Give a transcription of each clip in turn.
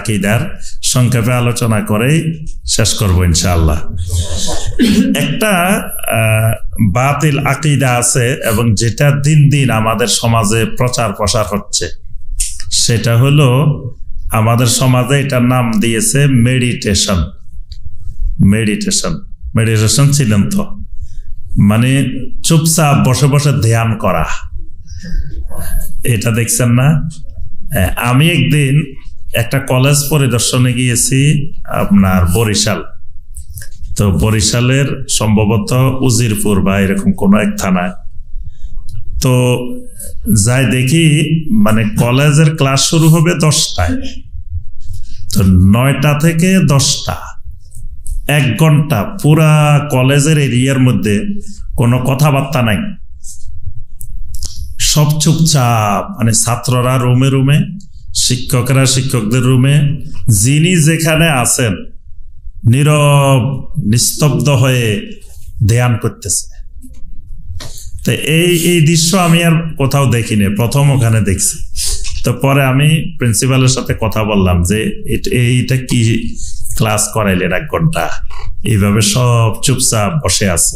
আকীদার সংক্ষেপে আলোচনা করেই শেষ করব ইনশাআল্লাহ। একটা বাতিল আকীদা আছে এবং যেটা দিন দিন আমাদের সমাজে প্রচার প্রসার হচ্ছে, সেটা হলো আমাদের সমাজে এটার নাম দিয়েছে মেডিটেশন। মেডিটেশন ছিলেন তো, মানে চুপচাপ বসে বসে ধ্যান করা, এটা দেখছেন না? আমি একদিন একটা কলেজ পরিদর্শনে গিয়েছি আপনার বরিশাল। তো বরিশালের সম্ভবত উজিরপুর বা এরকম কোনো এক থানায়। তো যাই দেখি মানে কলেজের ক্লাস শুরু হবে 10টায়, তো 9টা থেকে 10টা 1 ঘন্টা পুরা কলেজের এরিয়ার মধ্যে কোনো কথাবার্তা নাই, সব চুপচাপ, মানে ছাত্ররা রুমে রুমে, শিক্ষকরা শিক্ষকদের রুমে, যিনি যেখানে আছেন নীরব নিস্তব্ধ হয়ে ধ্যান করতেছে। তো এই দৃশ্য আমি আর কোথাও দেখিনি, প্রথম ওখানে দেখছি। তো পরে আমি প্রিন্সিপালের সাথে কথা বললাম যে এইটা কি ক্লাস করাইলেন 1 ঘন্টা, এইভাবে সব চুপচাপ বসে আছে।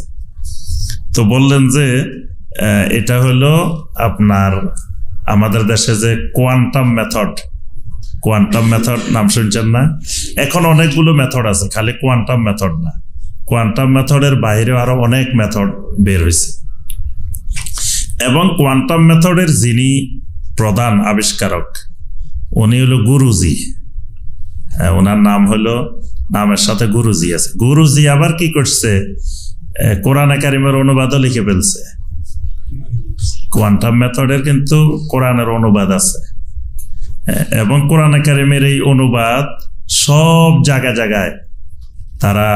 তো বললেন যে এটা হলো আপনার আমাদের দেশে যে কোয়ান্টাম মেথড নাম শুনছেন না? এখন অনেকগুলো মেথড আছে, খালি কোয়ান্টাম মেথড না, কোয়ান্টাম মেথডের বাইরে আরো অনেক মেথড বের হয়েছে। এবং কোয়ান্টাম মেথডের যিনি প্রধান আবিষ্কারক উনি হলো গুরুজি। ওনার নাম হলো, নামের সাথে গুরুজি আছে। গুরুজি আবার কি করছে, কোরআনে কারিমের অনুবাদও লিখে ফেলছে। কোয়ান্টাম মেথডের কিন্তু কোরআনের অনুবাদ আছে, এবং কোরআনে কারিমের এই অনুবাদ সব জায়গায় তারা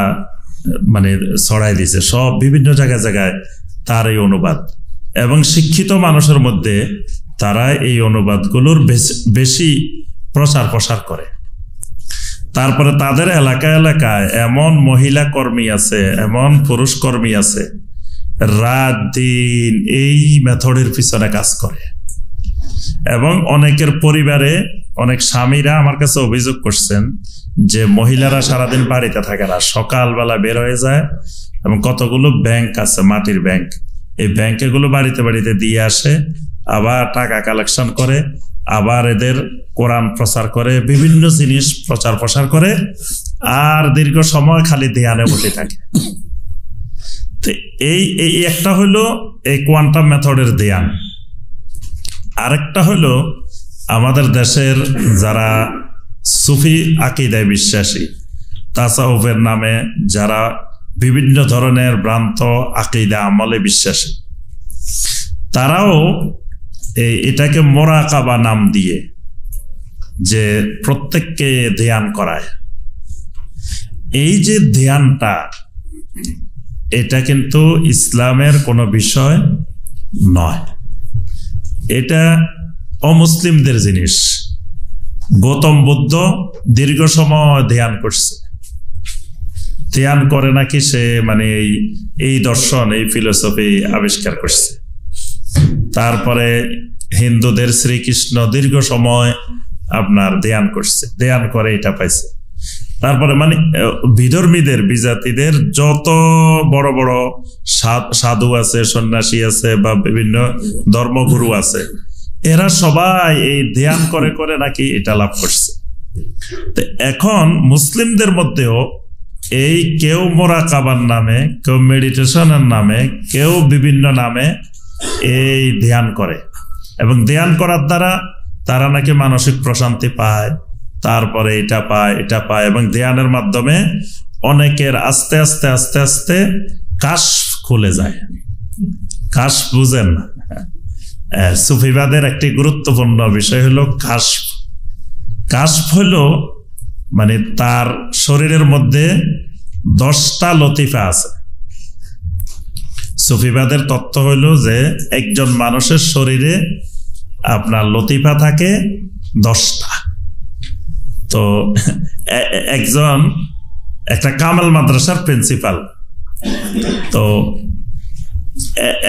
মানে ছড়াই দিছে, সব বিভিন্ন জায়গায় তার এই অনুবাদ। এবং শিক্ষিত মানুষের মধ্যে তারা এই অনুবাদগুলোর বেশি প্রচার প্রসার করে। তারপরে তাদের এলাকায় এমন মহিলা কর্মী আছে, এমন পুরুষ কর্মী আছে, রাত দিন এই মেথডের পিছনে কাজ করে। এবং অনেকের পরিবারে অনেক স্বামীরা আমার কাছে অভিযোগ করছেন যে মহিলারা সারাদিন বাড়িতে থাকে না, সকালবেলা বের হয়ে যায় এবং কতগুলো ব্যাংক আছে, মাটির ব্যাংক, এই ব্যাংকেগুলো বাড়িতে দিয়ে আসে, আবার টাকা কালেকশন করে, আবার এদের কোরআন প্রচার করে, বিভিন্ন জিনিস প্রচার প্রসার করে, আর দীর্ঘ সময় খালি ধ্যানে বসে থাকে। তো এই একটা হলো এই কোয়ান্টাম মেথডের ধ্যান। আরেকটা হলো আমাদের দেশের যারা সুফি আকীদায় বিশ্বাসী, তাসাউফের নামে যারা বিভিন্ন ধরনের ভ্রান্ত আকীদা আমলে বিশ্বাসী, তারাও এটাকে মোরাকাবা নাম দিয়ে যে প্রত্যেককে ধ্যান করায়। এই যে ধ্যানটা, এটা কিন্তু ইসলামের কোনো বিষয় নয়, এটা অমুসলিমদের জিনিস। গৌতম বুদ্ধ দীর্ঘ সময় ধ্যান করছে, ধ্যান করে নাকি সে মানে এই দর্শন, এই ফিলোসফি আবিষ্কার করছে। তারপরে হিন্দুদের শ্রীকৃষ্ণ দীর্ঘ সময় আপনার ধ্যান করছে, ধ্যান করে এটা পাইছে। তারপরে মানে বিধর্মীদের, বিজাতিদের যত বড় বড় সাধু আছে, সন্ন্যাসী আছে বা বিভিন্ন ধর্মগুরু আছে, এরা সবাই এই ধ্যান করে করে নাকি এটা লাভ করছে। তো এখন মুসলিমদের মধ্যেও এই কেউ মোরাকাবার নামে, কেউ মেডিটেশনের নামে, কেউ বিভিন্ন নামে এই ধ্যান করে, এবং ধ্যান করার দ্বারা তারা নাকি মানসিক প্রশান্তি পায়, তারপরে এটা পায়, এবং ধ্যানের মাধ্যমে অনেকের আস্তে আস্তে কাশফ খুলে যায়। কাশফ বুঝেন না? সুফিবাদের একটি গুরুত্বপূর্ণ বিষয় হলো কাশফ। কাশফ হলো মানে তার শরীরের মধ্যে 10টা লতিফা আছে। সুফিবাদের তত্ত্ব হলো যে একজন মানুষের শরীরে আপনার লতিফা থাকে 10টা। তো একটা কামাল মাদ্রাসার প্রিন্সিপাল, তো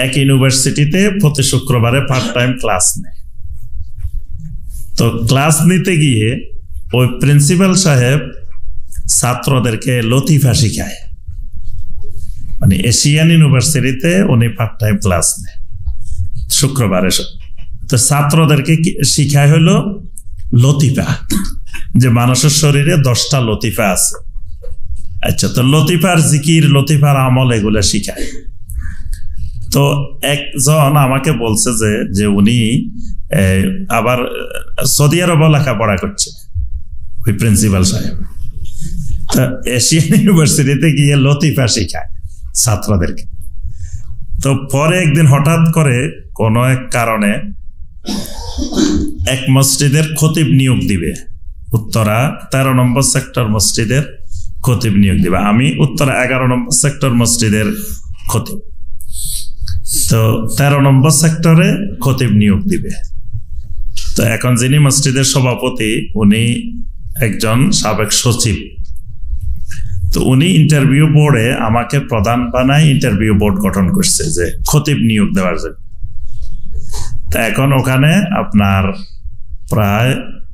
এক ইউনিভার্সিটিতে প্রতি শুক্রবারে পার্ট টাইম ক্লাস নেয়। তো ক্লাস নিতে গিয়ে ওই প্রিন্সিপাল সাহেব ছাত্রদেরকে লতিফা শিখায়, মানে এশিয়ান ইউনিভার্সিটিতে উনি পার্ট টাইম ক্লাস নেয় শুক্রবারে। তো ছাত্রদেরকে শিখায় হলো লতিফা, যে মানুষের শরীরে 10টা লতিফা আছে। আচ্ছা, তো লতিফার জিকির, লতিফার আমল এগুলো শিখায়। তো একজন আমাকে বলছে যে উনি আবার সৌদি আরব লেখাপড়া করছে, ওই প্রিন্সিপাল সাহেব। তো এশিয়ান ইউনিভার্সিটিতে গিয়ে লতিফা শিখায় ছাত্রদেরকে। তো পরে একদিন হঠাৎ করে কোনো এক কারণে এক মসজিদের খতিব নিয়োগ দিবে, উত্তরা 13 নম্বর সেক্টর মসজিদের খতিব নিয়োগ দিবে। আমি উত্তরা 11 নম্বর সেক্টর মসজিদের খতিব। তো 13 নম্বর সেক্টরে খতিব নিয়োগ দিবে। তো এখন যিনি মসজিদের সভাপতি উনি একজন সাবেক সচিব। তো উনি ইন্টারভিউ বোর্ডে আমাকে প্রধান বানায় ইন্টারভিউ বোর্ড গঠন করছে যে খতিব নিয়োগ দেওয়ার জন্য। তা এখন ওখানে আপনার প্রায়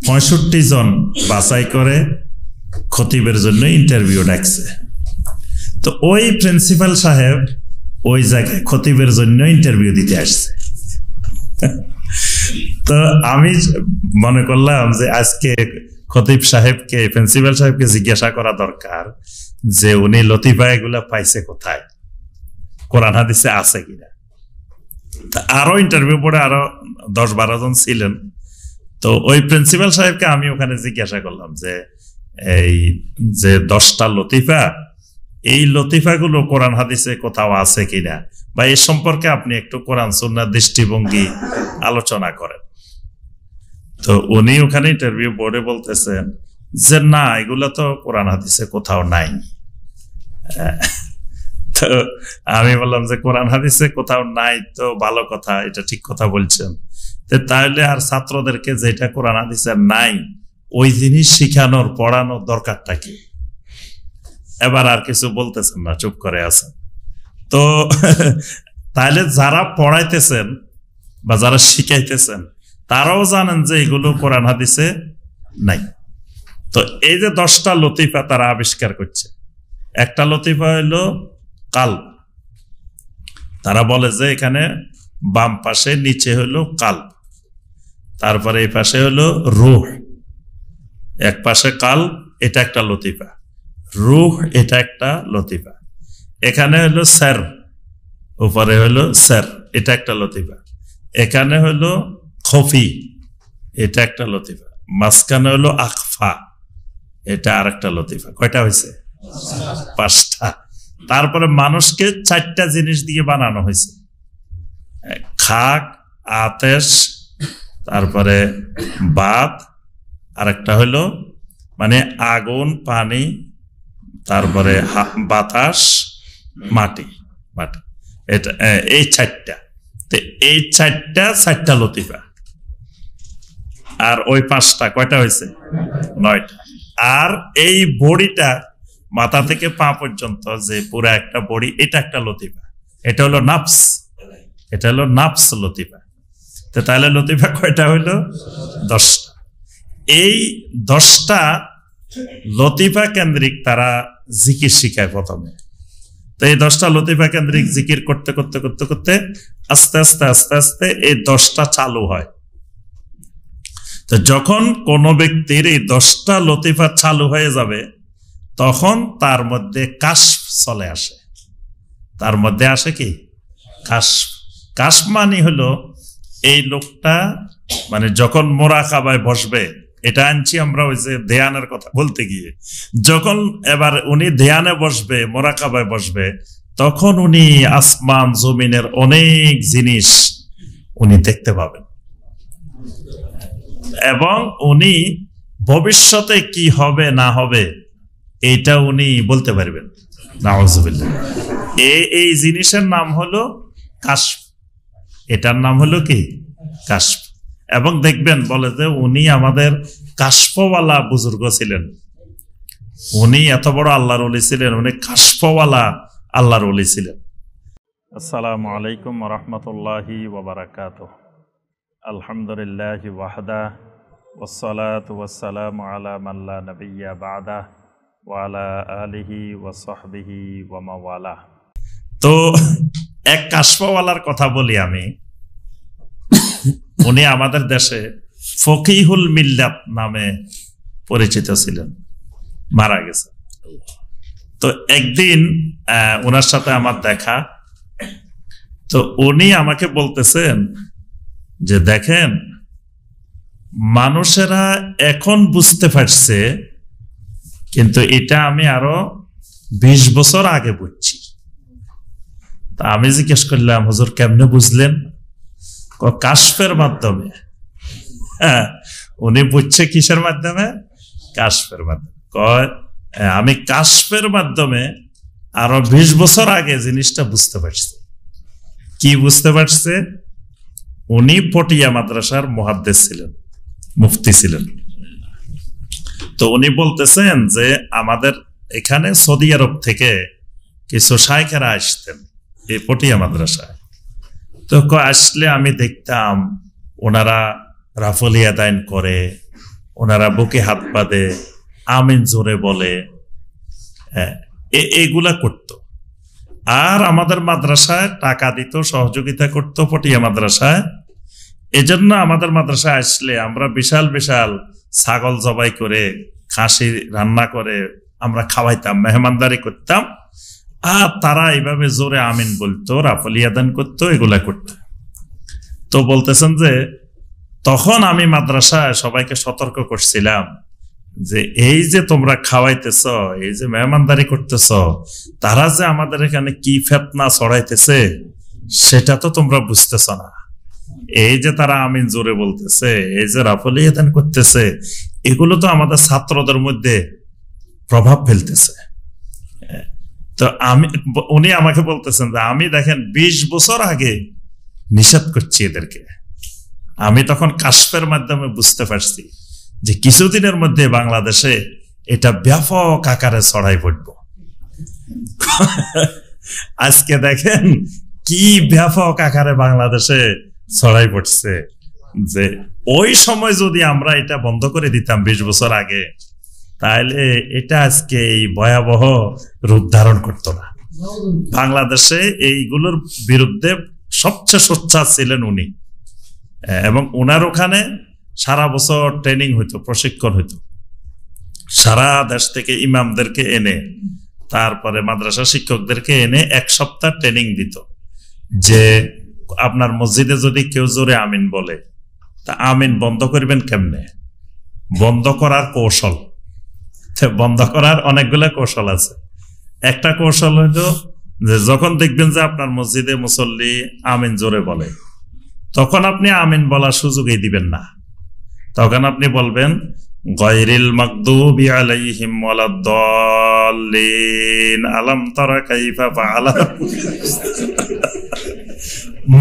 65 জন বাছাই করে খতিবের জন্য ইন্টারভিউ ডাকছে। তো ওই প্রিন্সিপাল সাহেব ওই জায়গায় খতিবের জন্য ইন্টারভিউ দিতে আসছে। তো আমি মনে করলাম যে আজকে খতিব সাহেবকে, প্রিন্সিপাল সাহেবকে জিজ্ঞাসা করা দরকার যে উনি লতিফা এগুলা পাইছে কোথায়, কোরআন হাদিসে আছে কিনা। আরো ইন্টারভিউ বোর্ডে আরো 10-12 জন ছিলেন। তো ওই প্রিন্সিপাল সাহেবকে আমি ওখানে জিজ্ঞাসা করলাম যে এই যে 10টা লতিফা, এই লতিফাগুলো কোরআন হাদিসে কোথাও আছে কিনা, বা এ সম্পর্কে আপনি একটু কোরআন সুন্নাহর দৃষ্টিভঙ্গি আলোচনা করেন। তো উনি ওখানে ইন্টারভিউ বোর্ডে বলতেছেন যে না, এগুলো তো কোরআন হাদিসে কোথাও নাই। তো আমি বললাম যে কোরআন হাদিসে কোথাও নাই তো ভালো কথা, এটা ঠিক কথা বলছেন। তাহলে আর ছাত্রদেরকে যেটা কোরআন হাদিসে নাই ওই জিনিস শিখানোর, পড়ানোর দরকারটা কি? এবার আর কিছু বলতেছেন না, চুপ করে আছেন। তো তাহলে যারা পড়াইতেছেন বা যারা শিখাইতেছেন তারাও জানেন যে এগুলো কোরআন হাদিসে নাই। তো এই যে 10টা লতিফা তারা আবিষ্কার করছে, একটা লতিফা হইলো কাল্ব। তারা বলে যে এখানে বাম পাশে নিচে হইলো কাল্ব, তারপরে এই পাশে হইলো রূহ, এক পাশে কাল্ব, এটা একটা লতিফা। রূহ, এটা একটা লতিফা। এখানে হইলো স্যার, উপরে হইলো স্যার, এটা একটা লতিফা। এখানে হইলো খফি, এটা একটা লতিফা। মাঝখানে হইলো আখফা, এটা আর একটা লতিফা। কয়টা হয়েছে? 5টা। তারপরে মানুষকে 4টা জিনিস দিয়ে বানানো হয়েছে, খাক, আতেশ, তারপরে বাত, আর একটা হইলো মানে আগুন, পানি, তারপরে বাতাস, মাটি। এটা এই 4টা। তো এই 4টা লতিফা। আর ওই 5টা কয়টা হয়েছে? 9টা। আর এই বডিটা মাথা থেকে পা পর্যন্ত যে পুরো একটা বডি, এটা একটা লতিফা। এটা হলো নাফস, এটা হলো নাফস লতিফা। তো তাহলে লতিফা কয়টা হইলো? 10টা। এই 10টা লতিফা কেন্দ্রিক তারা জিকির শিখায় প্রথমে। তো এই 10টা লতিফা কেন্দ্রিক জিকির করতে করতে করতে করতে আস্তে আস্তে আস্তে আস্তে এই 10টা চালু হয়। তো যখন কোনো ব্যক্তির এই 10টা লতিফা চালু হয়ে যাবে তখন তার মধ্যে কাশফ চলে আসে। তার মধ্যে আসে কি? কাশফ। কাশফ মানে হলো এই লোকটা মানে যখন মোরাকাবায় বসবে, এটা আনছি আমরা ওই যে ধ্যানের কথা বলতে গিয়ে, যখন এবার উনি ধ্যানে বসবে, মোরাকাবায় বসবে, তখন উনি আসমান জমিনের অনেক জিনিস উনি দেখতে পাবেন এবং উনি ভবিষ্যতে কি হবে না হবে এটা উনি বলতে পারবেন। নাউজুবিল্লাহ। এই জিনিসের নাম হলো কাশফ। এটার নাম হলো কি? কাশফ। এবং দেখবেন বলে যে উনি আমাদের কাশফওয়ালা বুজুর্গ ছিলেন। উনি এত বড় আল্লাহর ওলি ছিলেন, উনি কাশফওয়ালা আল্লাহর ওলি ছিলেন। আসসালামু আলাইকুম ওয়া রাহমাতুল্লাহি ওয়া বারাকাতুহু। আলহামদুলিল্লাহি ওয়াহদা ওয়াসসালাতু ওয়াসসালামু আলা মান লা নাবিয়্যা বা'দা ওয়া আলা আলিহি ওয়া সাহবিহি ওয়া মাওয়ালা। তো এক কাশফওয়ালার কথা বলি আমি। উনি আমাদের দেশে ফকিহুল মিল্লাত নামে পরিচিত ছিলেন, মারা গেছে। তো একদিন ওনার সাথে আমার দেখা, তো উনি আমাকে বলতেছেন যে দেখেন, মানুষেরা এখন বুঝতে পারছে, কিন্তু এটা আমি আরো 20 বছর আগে বুঝছি। তা আমি জিজ্ঞেস করলাম, হুজুর কেমনে বুঝলেন? কাশফের মাধ্যমে। হ্যাঁ, উনি বুঝছে কিসের মাধ্যমে? কাশফের মাধ্যমে। আমি কাশফের মাধ্যমে আরো 20 বছর আগে জিনিসটা বুঝতে পারছি। কি বুঝতে পারছে? উনি পটিয়া মাদ্রাসার মুহাদ্দিস ছিলেন, মুফতি ছিলেন। তো উনি বলতেছেন যে আমাদের এখানে সৌদি আরব থেকে কিছু শাইখেরা আসতেন এই পটিয়া মাদ্রাসায়। তো আসলে আমি দেখতাম ওনারা রাফলি আদায়ন করে, ওনারা বুকে হাত বাঁধে, আমিন জোরে বলে, এগুলা করত। আর আমাদের মাদ্রাসায় টাকা দিত, সহযোগিতা করত পটিয়া মাদ্রাসায়। এজন্য আমাদের মাদ্রাসায় আসলে আমরা বিশাল বিশাল ছাগল জবাই করে, খাসি রান্না করে আমরা খাওয়াইতাম, মেহমানদারি করতাম। আর তারা এইভাবে জোরে আমিন বলতো, রাফলি আদান করতো, এগুলা করতো। তো বলতেছেন যে তখন আমি মাদ্রাসায় সবাইকে সতর্ক করছিলাম যে এই যে তোমরা খাওয়াইতেছ, এই যে মেহমানদারি করতেছ, তারা যে আমাদের এখানে কি ফিতনা ছড়াইতেছে সেটা তো তোমরা বুঝতেছ না। এই যে তারা আমিন জোরে বলতেছে, এই যে রাফলি আদান করতেছে, এগুলো তো আমাদের ছাত্রদের মধ্যে প্রভাব ফেলতেছে। তো উনি আমাকে বলতেছেন যে আমি দেখেন 20 বছর আগে নিষেধ করছি এদেরকে। আমি তখন কাশফের মাধ্যমে বুঝতে পারছি যে কিছুদিনের মধ্যে বাংলাদেশে এটা ব্যাপক আকারে ছড়াই পড়ব। আজকে দেখেন কি ব্যাপক আকারে বাংলাদেশে ছড়াই পড়ছে। যে ওই সময় যদি আমরা এটা বন্ধ করে দিতাম 20 বছর আগে, তাহলে এটা আজকে এই ভয়াবহ রূপ ধারণ করতো না। বাংলাদেশে এইগুলোর বিরুদ্ধে সবচেয়ে সোচ্চার ছিলেন উনি, এবং ওনার ওখানে সারা বছর ট্রেনিং হইতো, প্রশিক্ষণ হইতো। সারা দেশ থেকে ইমামদেরকে এনে, তারপরে মাদ্রাসা শিক্ষকদেরকে এনে 1 সপ্তাহ ট্রেনিং দিত যে আপনার মসজিদে যদি কেউ জোরে আমিন বলে, তা আমিন বন্ধ করবেন কেমনে, বন্ধ করার কৌশল। বন্ধ করার অনেকগুলো কৌশল আছে। একটা কৌশল হইতো যে যখন দেখবেন যে আপনার মসজিদে মুসল্লি আমিন জোরে বলে, তখন আপনি আমিন বলার সুযোগই দিবেন না। তখন আপনি বলবেন গায়রিল মাগদুবি আলাইহিম ওয়ালাদ-দাল্লিন আলাম তারা কাইফা ফাআলা।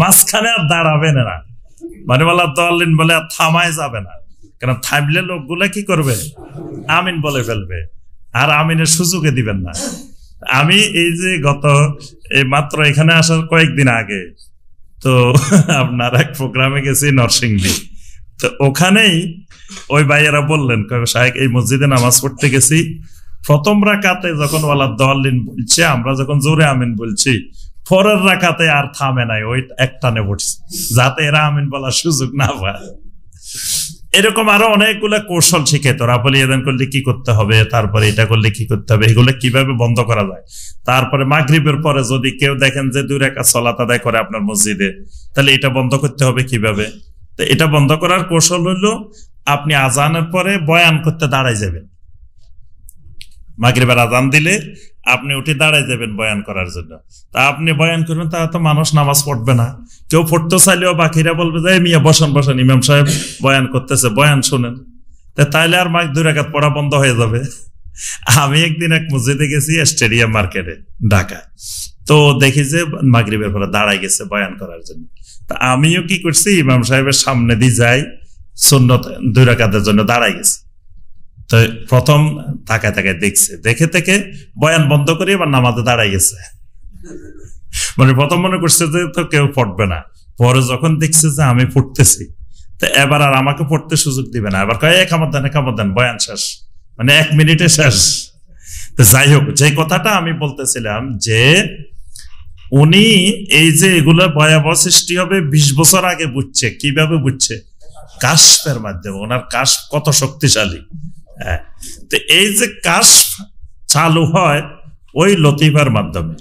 মাঝখানে আর দাঁড়াবেন না, মানে ওয়ালাদ-দাল্লিন বলে আর থামায় যাবে না, কারণ থামলে লোকগুলা কি করবে? আমিন বলে ফেলবে, আর আমিনের সুযোগে দিবেন না। আমি এই যে এই মাত্র এখানে আসার কয়েকদিন আগে তো আপনার এক প্রোগ্রামে গেছি নরসিংদী। তো ওখানেই ওই ভাইয়েরা বললেন, শাহেক এই মসজিদে নামাজ পড়তে গেছি, প্রথম রাকাতে যখন ওয়ালাদ-দাল্লিন বলছে, আমরা যখন জোরে আমিন বলছি, পরের রাকাতে আর থামে নাই, ওই একটানে পড়ছে, যাতে এরা আমিন বলার সুযোগ না পায়। এরকম আরো অনেকগুলো কৌশল শিখে, তোরা বলি আদান করলে কি করতে হবে, তারপরে এটা করলে কি করতে হবে, এগুলো কিভাবে বন্ধ করা যায়। তারপরে মাগরিবের পরে যদি কেউ দেখেন যে 2 রাকাত সালাত আদায় করে আপনার মসজিদে, তাহলে এটা বন্ধ করতে হবে কিভাবে। তো এটা বন্ধ করার কৌশল হলো আপনি আজানের পরে বয়ান করতে দাঁড়াই যাবেন। মাগরিবের আজান দিলে আপনি উঠে দাঁড়াই যাবেন বয়ান করার জন্য। তা আপনি বয়ান করবেন, তা তো মানুষ নামাজ পড়বে না। কেউ পড়তে চাইলেও বাকিরা বলবে যে মিয়া বসেন বসেন, ইমাম সাহেব বয়ান করতেছে, বয়ান শুনেন। তাইলে আর 2 রাকাত পড়া বন্ধ হয়ে যাবে। আমি একদিন এক মসজিদে গেছি, স্টেডিয়াম মার্কেটে, ঢাকা। তো দেখি যে মাগরিবের পরে দাঁড়াই গেছে বয়ান করার জন্য। তা আমিও কি করছি, ইমাম সাহেবের সামনে দিয়ে যাই, সুন্নত 2 রাকাতের জন্য দাঁড়াই গেছে। তো প্রথম তাকায় তাকায় দেখছে, দেখে থেকে বয়ান বন্ধ করে এবার নামাজে দাঁড়াই গেছে। মানে প্রথম মনে করছে যে তো কেউ পড়বে না, পরে যখন দেখছে যে আমি পড়তেছি, তো এবার আর আমাকে পড়তে সুযোগ দিবে না, এবার কয় একামত দেন বয়ান শেষ, মানে 1 মিনিটে শেষ। তো যাই হোক, যে কথাটা আমি বলতেছিলাম যে উনি এই যে এগুলো ভয়াবহ সৃষ্টি হবে 20 বছর আগে বুঝছে। কিভাবে বুঝছে? কাশফের মাধ্যমে। ওনার কাশফ কত শক্তিশালী। হ্যাঁ, তো এই যে কাশফ চালু হয় ওই লতিফার মাধ্যমে,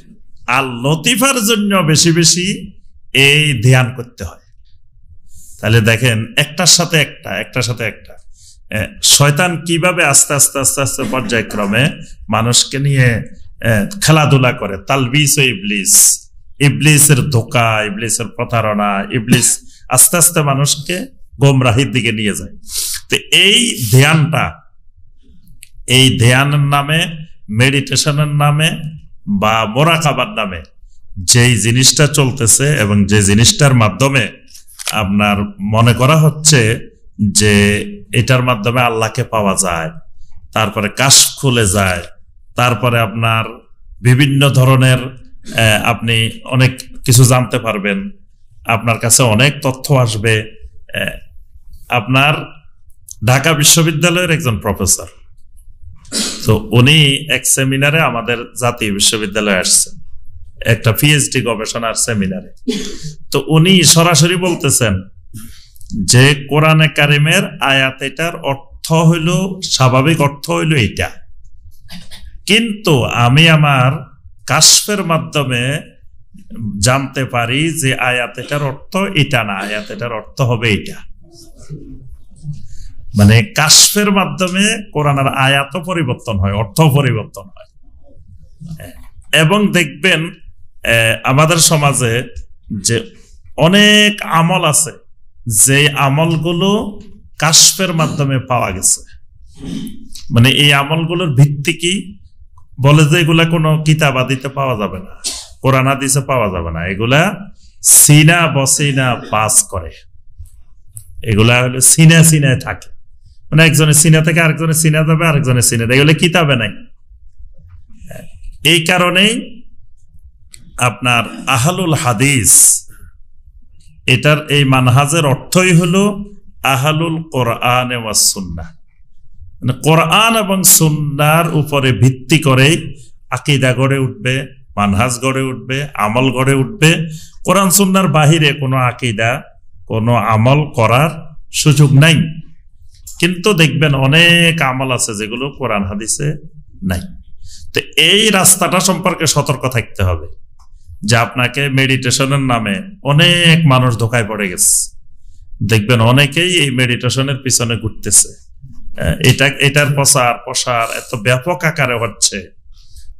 আর লতিফার জন্য বেশি বেশি এই ধ্যান করতে হয়। তাহলে দেখেন একটার সাথে একটা শয়তান কিভাবে আস্তে আস্তে আস্তে আস্তে পর্যায়ক্রমে মানুষকে নিয়ে খেলাধুলা করে। তালবিস ও ইবলিস, ইবলিসের ধোঁকা, ইবলিসের প্রতারণা, ইবলিস আস্তে আস্তে মানুষকে গোমরাহির দিকে নিয়ে যায়। তো এই ধ্যানটা, এই ধ্যানের নামে, মেডিটেশনের নামে বা মোরাকাবার নামে যেই জিনিসটা চলতেছে এবং যে জিনিসটার মাধ্যমে আপনার মনে করা হচ্ছে যে এটার মাধ্যমে আল্লাহকে পাওয়া যায়, তারপরে কাশফ খুলে যায়, তারপরে আপনার বিভিন্ন ধরনের আপনি অনেক কিছু জানতে পারবেন, আপনার কাছে অনেক তথ্য আসবে। আপনার ঢাকা বিশ্ববিদ্যালয়ের একজন প্রফেসর, তো উনি এক সেমিনারে আমাদের জাতীয় বিশ্ববিদ্যালয়ে আসছেন, একটা পিএইচডি গবেষণার সেমিনারে। তো উনি সরাসরি বলতেছেন যে কোরআনে কারিমের আয়াত এটার অর্থ হইল, স্বাভাবিক অর্থ হইল এটা, কিন্তু আমি আমার কাশফের মাধ্যমে জানতে পারি যে আয়াত এটার অর্থ এটা না, আয়াত এটার অর্থ হবে এটা। মানে কাশফের মাধ্যমে কোরআনের আয়াতও পরিবর্তন হয়, অর্থ পরিবর্তন হয়। এবং দেখবেন আমাদের সমাজে যে অনেক আমল আছে, যে আমলগুলো কাশফের মাধ্যমে পাওয়া গেছে। মানে এই আমলগুলোর ভিত্তি কি? বলে যে এগুলা কোনো কিতাব আদিতে পাওয়া যাবে না, কোরআন হাদিসে পাওয়া যাবে না, এগুলা সিনা বসিনা পাস করে, এগুলা হলো সিনায় থাকে। মানে একজনের সিনা থেকে আরেকজনের সিনা যাবে, আরেকজনের সিনা, এগুলো কিতাবে নাই। এই কারণেই আপনার আহলুল হাদিস, এটার এই মানহাজের অর্থই হলো আহলুল কোরআন ওয়াস সুন্নাহ। মানে কোরআন এবং সুন্নাহর উপরে ভিত্তি করে আকীদা গড়ে উঠবে, মানহাজ গড়ে উঠবে, আমল গড়ে উঠবে। কোরআন সুন্নাহর বাহিরে কোনো আকীদা, কোনো আমল করার সুযোগ নাই। কিন্তু দেখবেন অনেক আমল আছে যেগুলো কোরআন হাদিসে নাই। তো এই রাস্তাটা সম্পর্কে সতর্ক থাকতে হবে যে আপনাকে মেডিটেশনের নামে অনেক মানুষ ধোকায় পড়ে গেছে। দেখবেন অনেকেই এই মেডিটেশনের পিছনে ঘুরতেছে, এটার প্রসার এত ব্যাপক আকারে হচ্ছে।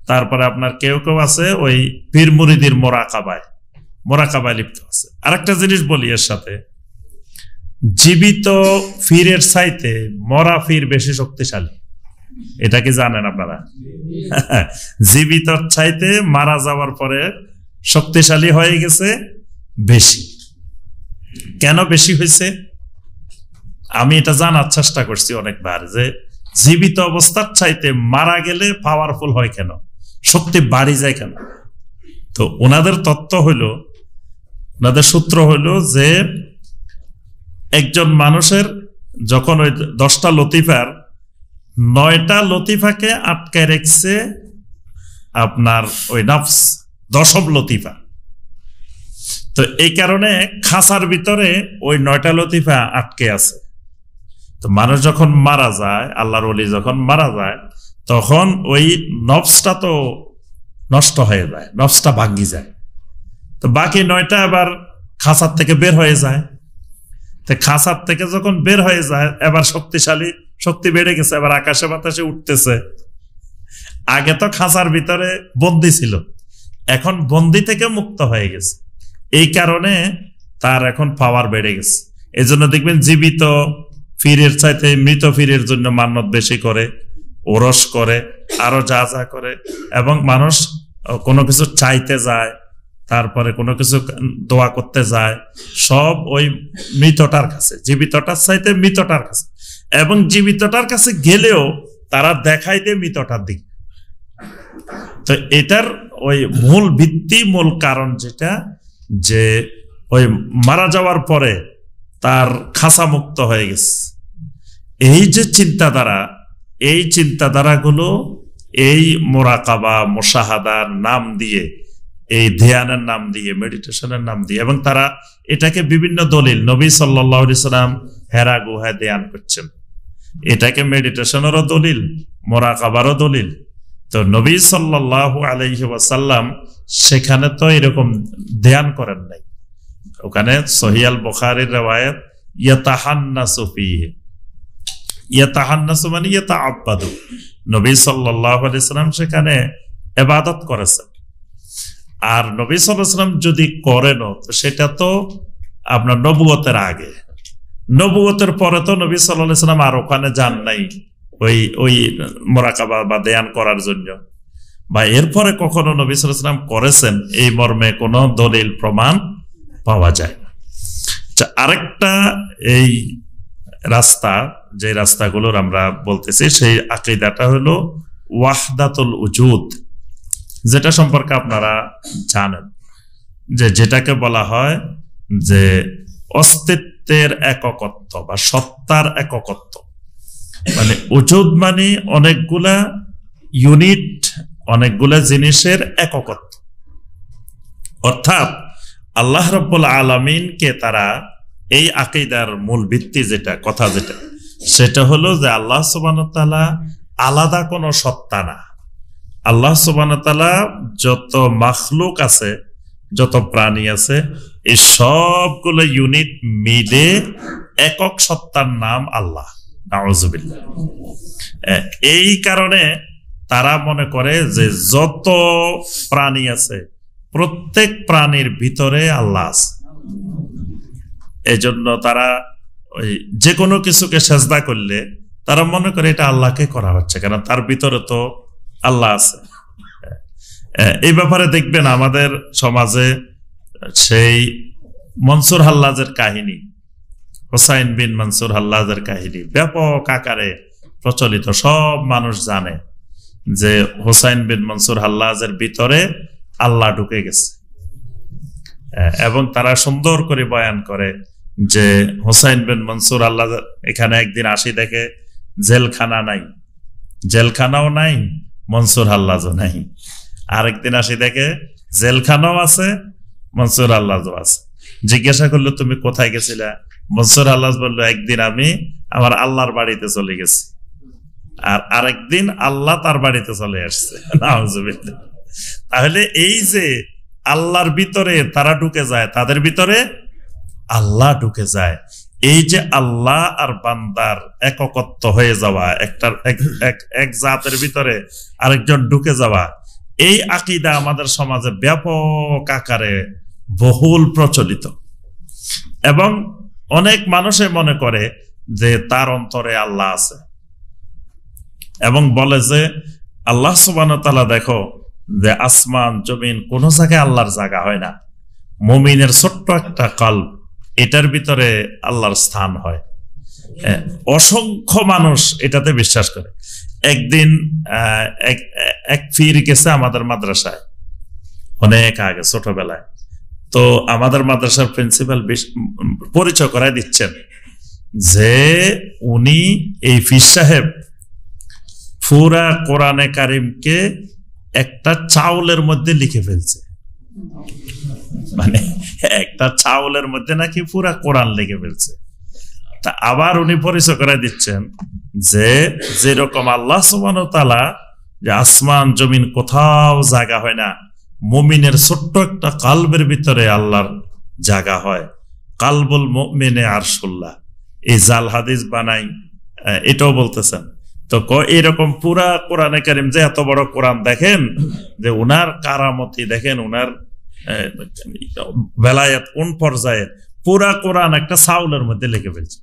তারপরে আপনার কেউ কেউ আছে ওই পীর মুরিদির মোরাকাবায় লিপ্ত আছে। আরেকটা জিনিস বলি এর সাথে, জীবিত ফিরের চাইতে মরা ফির বেশি শক্তিশালী। এটা কি জানেন আপনারা? জীবিত চাইতে মারা যাওয়ার পরে শক্তিশালী হয়ে গেছে বেশি। কেন বেশি হয়েছে? আমি এটা জানার চেষ্টা করছি অনেকবার, যে জীবিত অবস্থার চাইতে মারা গেলে পাওয়ারফুল হয় কেন, শক্তি বাড়ি যায় কেন? তো ওনাদের তত্ত্ব হইলো, ওনাদের সূত্র হইলো যে একজন মানুষের যখন ওই 10টা লতিফার 9টা লতিফাকে আটকায় রেখেছে আপনার ওই নফস, 10ম লতিফা। তো এই কারণে খাঁচার ভিতরে ওই 9টা লতিফা আটকে আছে। তো মানুষ যখন মারা যায়, আল্লাহর ওলি যখন মারা যায়, তখন ওই নফসটা তো নষ্ট হয়ে যায়, নফসটা ভাঙ্গি যায়। তো বাকি 9টা আবার খাঁচার থেকে বের হয়ে যায়। তো খাঁচার থেকে যখন বের হয়ে যায়, এবার শক্তিশালী, শক্তি বেড়ে গেছে, এবার আকাশে বাতাসে উঠতেছে। আগে তো খাঁচার ভিতরে বন্দি ছিল, এখন বন্দি থেকে মুক্ত হয়ে গেছে। এই কারণে তার এখন পাওয়ার বেড়ে গেছে। এই জন্য দেখবেন জীবিত ফিরের চাইতে মৃত ফিরের জন্য মান্নত বেশি করে, ওরস করে, আরো যা যা করে। এবং মানুষ কোনো কিছু চাইতে যায়, তারপরে কোনো কিছু দোয়া করতে যায়, সব ওই মৃতটার কাছে, জীবিতটার চাইতে মৃতটার কাছে। এবং জীবিতটার কাছে গেলেও তারা দেখাই দেয় মৃতটার দিক। তো এটার ওই মূল ভিত্তি, মূল কারণ যেটা, যে ওই মারা যাওয়ার পরে তার খাঁচা মুক্ত হয়ে গেছে। এই যে চিন্তাধারা, এই চিন্তাধারাগুলো এই মোরাকাবা মুশাহাদার নাম দিয়ে, এই ধ্যানের নাম দিয়ে, মেডিটেশনের নাম দিয়ে, এবং তারা এটাকে বিভিন্ন দলিল, নবী সাল্লাল্লাহু আলাইহি সাল্লাম হেরা গুহায় ধ্যান করছেন, এটাকে মেডিটেশনেরও দলিল, মোরাকাবারও দলিল। তো নবী সাল্লাল্লাহু আলাইহি ওয়াসাল্লাম সেখানে তো এরকম ধ্যান করেন নাই। ওখানে সহিহ আল বুখারীর riwayat ইয়াতাহান্নাসু ফীহি, ইয়াতাহান্নাসু মানে ইয়াতাআব্বাদু, নবী সাল্লাল্লাহু আলাইহি সাল্লাম সেখানে ইবাদত করেছেন। আর নবী সাল্লাল্লাহু আলাইহি সাল্লাম যদি করেনও তো সেটা তো আপনার নবুয়তের আগে, নবুয়তের পরে তো নবী সাল্লাল্লাহু আলাইহি সাল্লাম আর ওখানে যান নাই ওই মোরাকাবা বা ধ্যান করার জন্য, বা এরপরে কখনো নবী সাল্লাল্লাহু আলাইহি সাল্লাম করেছেন এই মর্মে কোনো দলিল প্রমাণ পাওয়া যায় না। আরেকটা এই রাস্তা, যে রাস্তাগুলোর আমরা বলতেছি, সেই আকীদাটা হলো ওয়াহদাতুল উজুদ, যেটা সম্পর্কে আপনারা জানেন, যে যেটাকে বলা হয় যে অস্তিত্বের এককত্ব বা সত্তার এককত্ব। মানে উজুদ মানে অনেকগুলা ইউনিট, অনেকগুলা জিনিসের এককত্ব। অর্থাৎ আল্লাহ রাব্বুল আলামিনকে তারা, এই আকীদার মূল ভিত্তি যেটা, কথা যেটা, সেটা হলো যে আল্লাহ সুবহানাহু ওয়া তাআলা আলাদা কোনো সত্তা না। আল্লাহ সুবহানাহু ওয়া তাআলা যত মাখলুক আছে, যত প্রাণী আছে, এই সবগুলো ইউনিট মিলে একক সত্তার নাম আল্লাহ। নাউযুবিল্লাহ। এই কারণে তারা মনে করে যে যত প্রাণী আছে প্রত্যেক প্রাণীর ভিতরে আল্লাহ আছে। এই জন্য তারা ওই যে কোনো কিছুকে সেজদা করলে তারা মনে করে এটা আল্লাহকে করা হচ্ছে, কারণ তার ভিতরে তো আল্লাহ আছে। এই ব্যাপারে দেখবেন আমাদের সমাজে সেই মনসুর হাল্লাজের কাহিনী, হোসাইন বিন মনসুর হাল্লাজের কাহিনী ব্যাপক আকারে প্রচলিত, সব মানুষ জানে যে হোসাইন বিন মনসুর হাল্লাজের ভিতরে আল্লাহ ঢুকে গেছে। এবং তারা সুন্দর করে বয়ান করে যে হোসাইন বিন মনসুর হাল্লাজ এখানে একদিন আসি, দেখে জেলখানা নাই, জেলখানাও নাই, মনসুর হাল্লাজও নাই। আরেকদিন আসি দেখে জেলখানাও আছে, মনসুর হাল্লাজও আছে। জিজ্ঞাসা করলো তুমি কোথায় গেছিলা? মনসুর হাল্লাজ বললো একদিন আমি আমার আল্লাহর বাড়িতে চলে গেছি, আর আরেকদিন আল্লাহ তার বাড়িতে চলে আসছে। নাউযুবিল্লাহ। তাহলে এই যে আল্লাহর ভিতরে তারা ঢুকে যায়, তাদের ভিতরে আল্লাহ ঢুকে যায়, এই যে আল্লাহ আর বান্দার এককত্ব হয়ে যাওয়া, একটার এক জাতের ভিতরে আরেকজন ঢুকে যাওয়া, এই আকীদা আমাদের সমাজে ব্যাপক আকারে বহুল প্রচলিত। এবং অনেক মানুষে মনে করে যে তার অন্তরে আল্লাহ আছে, এবং বলে যে আল্লাহ সুবহানাহু ওয়া তাআলা, দেখো যে আসমান জমিন কোন জায়গায় আল্লাহর জায়গা হয় না, মুমিনের ছোট্ট একটা কলব, এটার ভিতরে আল্লাহর স্থান হয়। অসংখ্য মানুষ এটাতে বিশ্বাস করে। একদিন এক পীর গেছে আমাদের মাদ্রাসায়, অনেক আগে ছোটবেলায়। তো আমাদের মাদ্রাসার প্রিন্সিপাল পরিচয় করায় দিচ্ছেন যে উনি, এই পীর সাহেব, পুরা কোরআনে কারিমকে একটা চাউলের মধ্যে লিখে ফেলছে। মানে একটা চাউলের মধ্যে নাকি পুরা কোরআন লিখে ফেলছে। তা আবার উনি পরিচয় করে দিচ্ছেন যে যেরকম আল্লাহ সুবহানাহু ওয়া তাআলা, যে আসমান জমিন কোথাও জায়গা হয় না, মুমিনের ছোট্ট একটা কালবের ভিতরে আল্লাহর জায়গা হয়। কালবুল মুমিনে আরশুল্লাহ, এই জাল হাদিস বানাই এটাও বলতেছেন। তো এরকম পুরা কোরআনে কারিম, যে এত বড় কোরআন, দেখেন যে উনার কারামতি, দেখেন উনার বেলায়াত কোন পর্যায়ে, পুরা কোরআন একটা চাউলের মধ্যে লিখে ফেলছে।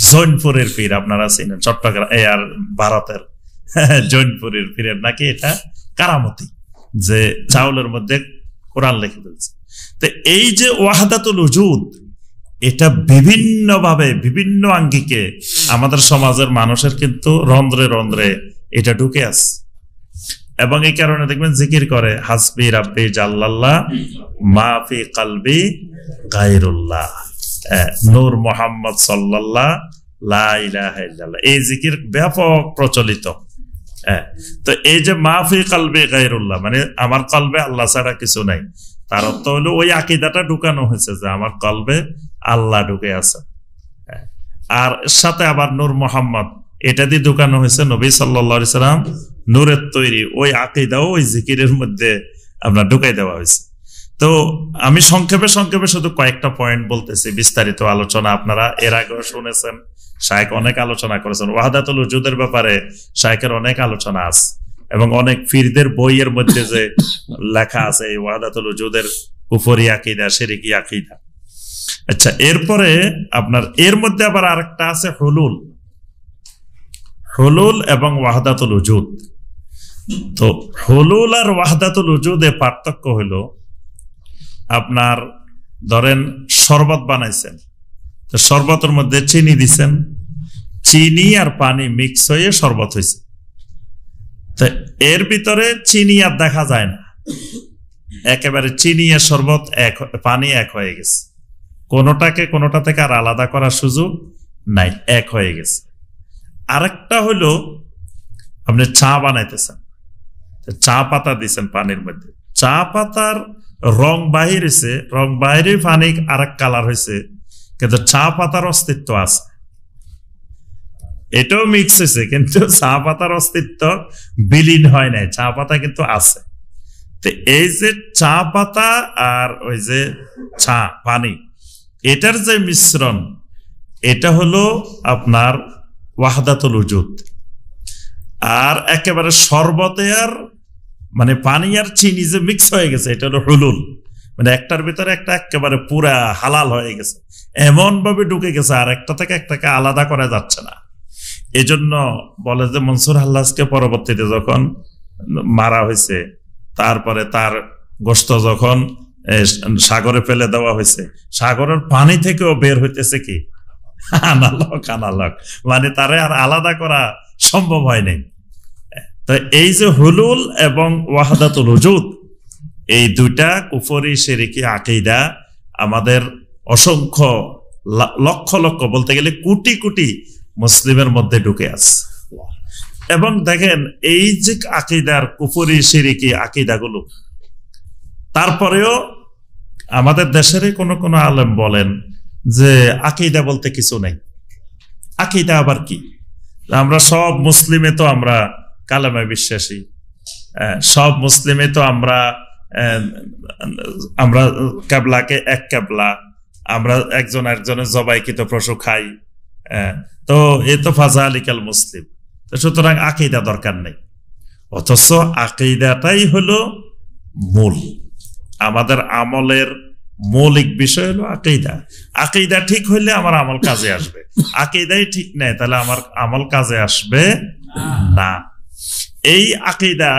জৈনপুরের পীর আপনারা চিনেন, চট্টগ্রাম আর ভারতের জৈনপুরের পীরের নাকি এটা কারামতি, যে চাউলের মধ্যে কোরআন লিখে ফেলছে। তো এই যে ওয়াহদাতুল উজুদ, এটা বিভিন্ন ভাবে, বিভিন্ন আঙ্গিকে আমাদের সমাজের মানুষের কিন্তু রন্ধ্রে রন্ধ্রে এটা ঢুকে আছে। এবং এই কারণে দেখবেন জিকির করে হাসবি রাব্বি জাল্লাল্লাহ মা ফি কলবি গায়রুল্লাহ। নূর মুহাম্মদ সাল্লাল্লাহ লা ইলাহা ইল্লাল্লাহ, এই জিকির ব্যাপক প্রচলিত। তো এই যে মাফি কলবে গায়রুল্লাহ, মানে আমার কলবে আল্লাহ ছাড়া কিছু নাই, তার অর্থ হলো ওই আকীদাটা ঢুকানো হয়েছে যে আমার কলবে আল্লাহ ঢুকে আছে। আর সাথে আবার নূর মুহাম্মদ, এটা দিয়ে ঢুকানো হয়েছে নবী সাল্লাল্লাহু আলাইহি সাল্লাম নূরের তৈরি ওই আকীদাও ওই জিকিরের মধ্যে আপনার ঢুকাই দেওয়া হয়েছে। তো আমি সংক্ষেপে শুধু কয়েকটা পয়েন্ট বলতেছি, বিস্তারিত আলোচনা আপনারা এর আগেও শুনেছেন, শায়েখ অনেক আলোচনা করেছেন। ওয়াহদাতুল উজুদের ব্যাপারে শায়েখের অনেক আলোচনা আছে এবং অনেক পীরদের বইয়ের মধ্যে যে লেখা আছে এই ওয়াহদাতুল উজুদের কুফরি আকীদা, শিরকি আকীদা। আচ্ছা, এরপরে আপনার এর মধ্যে আবার আরেকটা আছে হুলুল এবং ওয়াহদাতুল উজুদ। তো হুলুল আর ওয়াহদাতুল উজুদে পার্থক্য হলো, আপনার ধরেন শরবত বানাইছেন, তো শরবতের মধ্যে চিনি দিছেন, চিনি আর পানি মিক্স হয়ে শরবত হয়েছে। তো এর ভিতরে চিনি আর দেখা যায় না, একেবারে চিনি আর শরবত এক, পানি এক হয়ে গেছে, কোনোটা থেকে আর আলাদা করার সুযোগ নাই, এক হয়ে গেছে। আরেকটা হলো আপনি চা বানাইতেছেন, চা পাতা দিচ্ছেন পানির মধ্যে, চা পাতার রং বাহির হয়েছে, রং বাইরে পানি আরেক কালার হয়েছে, কিন্তু চা পাতার অস্তিত্ব আছে, এটাও মিক্স হয়েছে, কিন্তু চা পাতার অস্তিত্ব বিলীন হয় নাই, চা পাতা কিন্তু আছে। তো এই যে চা পাতা আর ওই যে চা পানি, এটার যে মিশ্রণ, এটা হলো আপনার ওয়াহদাতুল উজুদ। আর একেবারে শরবতে আর মানে পানি আর চিনি যে মিক্স হয়ে গেছে, এটা হলো হুলুল, মানে একটার ভিতরে একটা একেবারে পুরা হালাল হয়ে গেছে, এমন ভাবে ঢুকে গেছে আর একটা থেকে একটাকে আলাদা করা যাচ্ছে না। এজন্য বলে যে মনসুর হাল্লাজকে পরবর্তীতে যখন মারা হয়েছে, তারপরে তার গোশত যখন সাগরে ফেলে দেওয়া হয়েছে, সাগরের পানি থেকেও বের হইতেছে কি আনালক, মানে তারে আর আলাদা করা সম্ভব হয়নি। তো এই যে হুলুল এবং ওয়াহদাতুল উজুদ, এই দুইটা কুফরি শিরকি আকীদা আমাদের অসংখ্য লক্ষ লক্ষ, বলতে গেলে কোটি কোটি মুসলিমের মধ্যে ঢুকে আছে। এবং দেখেন এই যে আকীদার কুফরি শিরকি আকীদাগুলো, তারপরেও আমাদের দেশেরই কোন আলেম বলেন যে আকীদা বলতে কিছু নেই। আকীদা আবার কি? আমরা সব মুসলিমে তো আমরা কালেমায় বিশ্বাসী, সব মুসলিমে তো আমরা কেবলাকে এক কেবলা, আমরা একজনের জবাইকৃত পশু খাই, তো এ তো ফাজা আলিকাল মুসলিম। তো সুতরাং আকীদা দরকার নেই, অথচ আকীদাটাই হলো মূল, আমাদের আমলের মৌলিক বিষয় হলো আকীদা। আকীদা ঠিক হইলে আমার আমল কাজে আসবে, আকীদাই ঠিক নেই তাহলে আমার আমল কাজে আসবে না। এই আকীদা,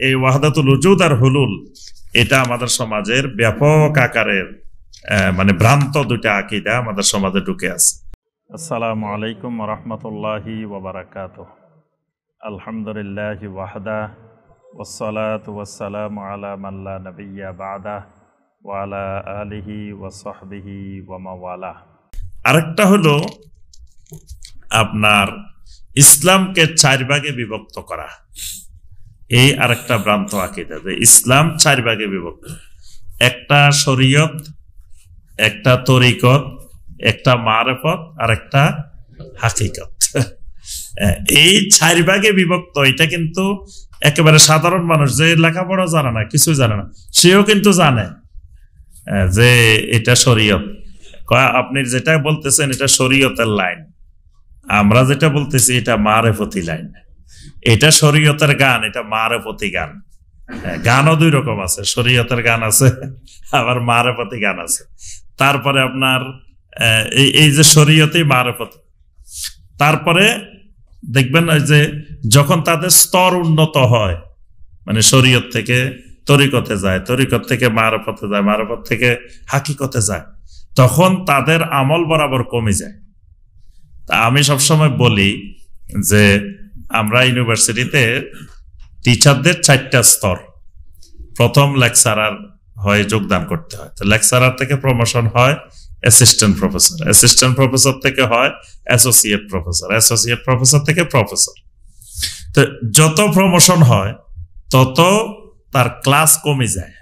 এই ওয়াহদাতুল উজুদ আর হুলুল, এটা আমাদের সমাজের ব্যাপক আকারের মানে ভ্রান্ত দুইটা আকীদা আমাদের সমাজে ঢুকে আছে। আসসালামু আলাইকুম ওয়া রাহমাতুল্লাহি ওয়া বারাকাতুহু। আলহামদুলিল্লাহি ওয়াহদা ওয়াসসালাতু ওয়াসসালামু আলা মান লা নাবিয়্যা বা'দা ওয়া আলা আলিহি ওয়া সাহবিহি ওয়া মাওয়ালা। আরেকটা হলো আপনার ইসলামকে 4 ভাগে বিভক্ত করা, এই আরেকটা ভ্রান্ত আকীদা যে ইসলাম 4 ভাগে বিভক্ত, একটা শরীয়ত, একটা তরিকত, একটা মারিফত আর একটা হাকিকত। এই 4 ভাগে বিভক্ত, এটা কিন্তু একেবারে সাধারণ মানুষ যে লেখাপড়া জানে না, কিছু জানে না, সেও কিন্তু জানে যে এটা শরীয়ত। আপনি যেটা বলতেছেন এটা শরীয়তের লাইন, আমরা যেটা বলতেছি এটা মারিফতি লাইন। এটা শরীয়তের গান, এটা মারিফতি গান। গানও 2 রকম আছে, শরীয়তের গান আছে আবার মারিফতি গান আছে। তারপরে আপনার এই যে শরীয়তে মারিফতি, তারপরে দেখবেন যে যখন তাদের স্তর উন্নত হয়, মানে শরীয়ত থেকে তরিকতে যায়, তরিকত থেকে মারিফতে যায়, মারিফত থেকে হাকিকতে যায়, তখন তাদের আমল বরাবর কমে যায়। তা আমি সবসময় বলি যে আমরা ইউনিভার্সিটিতে টিচারদের 4টা স্তর, প্রথম লেকচারার হয়, যোগদান করতে হয়, তো লেকচারার থেকে প্রমোশন হয়, অ্যাসিস্ট্যান্ট প্রফেসর, অ্যাসিস্ট্যান্ট প্রফেসর থেকে হয় অ্যাসোসিয়েট প্রফেসর, অ্যাসোসিয়েট প্রফেসর থেকে প্রফেসর। তো যত প্রমোশন হয় তত তার ক্লাস কমে যায়।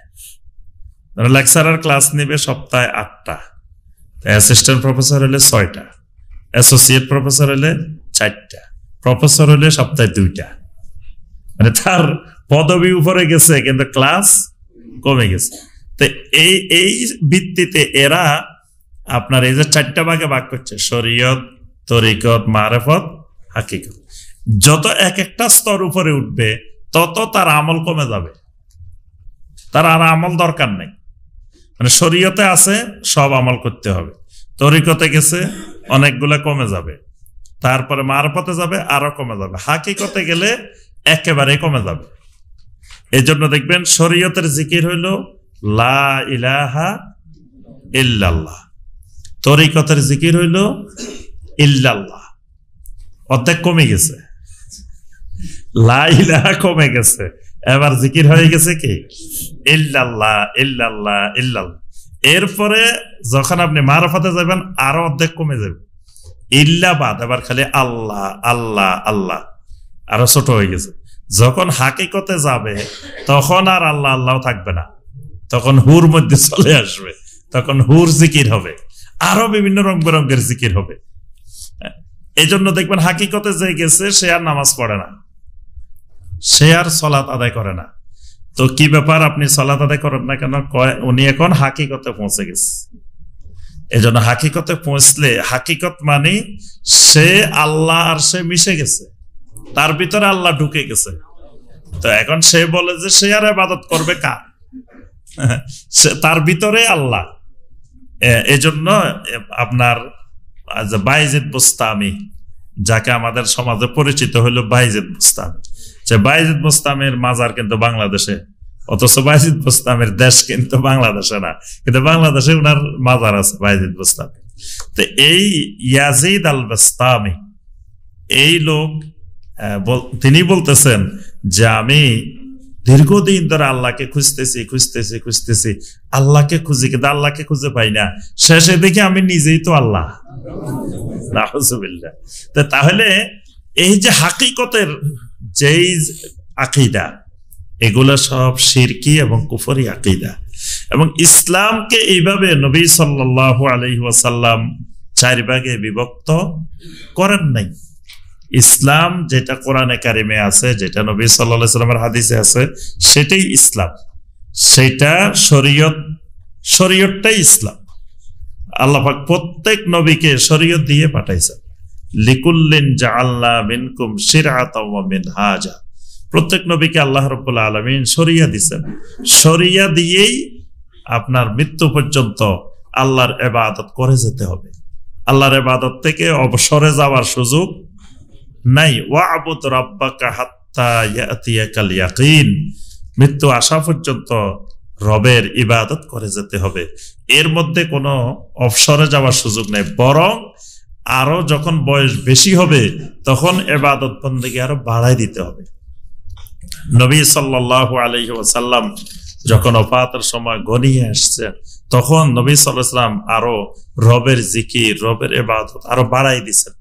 লেকচারার ক্লাস নেবে সপ্তাহে 8টা, অ্যাসিস্ট্যান্ট প্রফেসর হলে 6টা, অ্যাসোসিয়েট প্রফেসর হলে 4টা, প্রফেসর হলে সপ্তাহে 2টা। মানে তার পদবি উপরে গেছে কিন্তু ক্লাস কমে গেছে। তো এই ভিত্তিতে এরা আপনার এই যে 4টা ভাগে ভাগ করছে, শরীয়ত, তরিকত, মারেফত, হাকিকত। যত এক একটা স্তর উপরে উঠবে তত তার আমল কমে যাবে, তার আর আমল দরকার নেই। মানে শরীয়তে আছে সব আমল করতে হবে, তরিকতে গেছে অনেকগুলা কমে যাবে, তারপরে মারফতে যাবে আরো কমে যাবে, হাকিকতে গেলে একেবারে কমে যাবে। এই জন্য দেখবেন শরীয়তের জিকির হইল লা ইলাহা ইল্লাল্লাহ, তরিকতের জিকির হইল ইল্লাল্লাহ। অর্ধেক কমে গেছে, লা ইলাহা কমে গেছে, এবার জিকির হয়ে গেছে কি ইল্লাল্লাহ ইল্লাল্লাহ ইল্লাল্লাহ। এরপরে যখন আপনি মারফতে যাবেন আরো অর্ধেক কমে যাবে, ইল্লা বাদ, এবার খালি আল্লাহ আল্লাহ আল্লাহ, আরো ছোট হয়ে গেছে। যখন হাকিকতে যাবে তখন আর আল্লাহ আল্লাহ থাকবে না, তখন হুর মধ্যে চলে আসবে, তখন হুর জিকির হবে, আরো বিভিন্ন রং বেরঙ্গের জিকির হবে। এই জন্য দেখবেন হাকিকতে যে গেছে সে আর নামাজ পড়ে না, সে আর সালাত আদায় করে না। তো কি ব্যাপার, আপনি সালাত আদায় করেন না কেন? উনি এখন হাকিকতে পৌঁছে গেছে। এই জন্য হাকিকতে পৌঁছলে, হাকিকত মানে সে আল্লাহ আর সে মিশে গেছে, তার ভিতরে আল্লাহ ঢুকে গেছে। তো এখন সে বলে যে সে আর ইবাদত করবে কার? তার ভিতরে আল্লাহ। এজন্য আপনার বাইজিদ বুস্তামি, যাকে আমাদের সমাজে পরিচিত হলো বাইজিদ বুস্তামি, যে বাইজিদ বুস্তামির মাজার কিন্তু বাংলাদেশে, অথচ বাইজিদ বুস্তামির দেশ কিন্তু বাংলাদেশে না, কিন্তু বাংলাদেশে ওনার মাজার আছে বাইজিদ বুস্তামি। তো এই ইয়াজিদ আল বুস্তামি, এই লোক তিনি বলতেছেন যে আমি দীর্ঘদিন ধরে আল্লাহকে খুঁজতেছি, আল্লাহকে খুঁজি কিন্তু আল্লাহকে খুঁজে পাই না, শেষে দেখি আমি নিজেই তো আল্লাহ। নাউযুবিল্লাহ। তাহলে এই যে হাকিকতের যেই আকীদা, এগুলা সব শিরকি এবং কুফরি আকীদা। এবং ইসলামকে এইভাবে নবী সাল্লাল্লাহু আলাইহি ওয়াসাল্লাম 4 ভাগে বিভক্ত করেন নাই। ইসলাম যেটা কোরআনে কারিমে আছে, যেটা নবী সাল্লাল্লাহু আলাইহি ওয়াসাল্লামের হাদিসে আছে, সেটাই ইসলাম, সেটা শরীয়ত, শরীয়তটাই ইসলাম। আল্লাহ পাক প্রত্যেক নবীকে শরীয়ত দিয়ে পাঠাইছেন। লিকুল্লিন জাআলনা মিনকুম শিরআতাও ওয়া মিনহাজা, প্রত্যেক নবীকে আল্লাহ রাব্বুল আলামিন শরিয়া দিয়েছেন। শরিয়া দিয়েই আপনার মৃত্যু পর্যন্ত আল্লাহর ইবাদত করে যেতে হবে, আল্লাহর ইবাদত থেকে অবসরে যাওয়ার সুযোগ নাই। ওয়া'বুদ রাব্বাকা হাত্তা ইয়াতিয়াকাল ইয়াকিন, মৃত্যু আসা পর্যন্ত রবের ইবাদত করে যেতে হবে, এর মধ্যে কোনো অবসরে যাওয়ার সুযোগ নেই। বরং আরো যখন বয়স বেশি হবে তখন ইবাদত বন্দেগী আরো বাড়াই দিতে হবে। নবী সাল্লাল্লাহু আলাইহি ওয়াসাল্লাম যখন ওফাতের সময় ঘনিয়ে আসছে, তখন নবী সাল্লাল্লাহু আলাইহি ওয়াসাল্লাম আরো রবের জিকির, রবের ইবাদত আরো বাড়াই দিয়েছেন।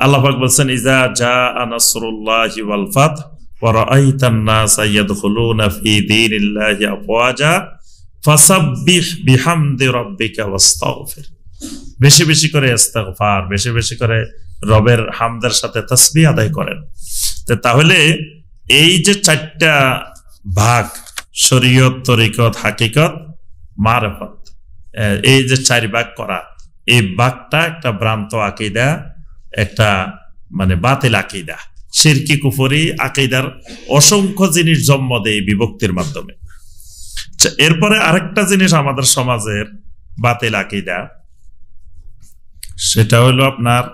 আল্লাহ পাক বলেন, ইজা জাআ নাসরুল্লাহি ওয়াল ফাত ওয়া রাআইতান নাসা ইয়াদখুলুনা ফি দীনিল্লাহি আফওয়াজা ফাসাব্বিহ বিহামদি রাব্বিকা ওয়াস্তাগফির। বেশি বেশি করে ইস্তিগফার, বেশি বেশি করে রবের হামদের সাথে তাসবিহ আদায় করেন। তাহলে এই যে 4টা ভাগ, শরীয়ত, তরিকত, হাকিকত, মারফত, এই যে 4 ভাগ করা, এই ভাগটা একটা ভ্রান্ত আকীদা, একটা মানে বাতিল আকীদা, শিরকি কুফরি আকীদার অসংখ্য জিনিস জন্ম দেয় বিভক্তির মাধ্যমে। এরপরে আরেকটা জিনিস আমাদের সমাজের বাতিল আকীদা, সেটা হলো আপনার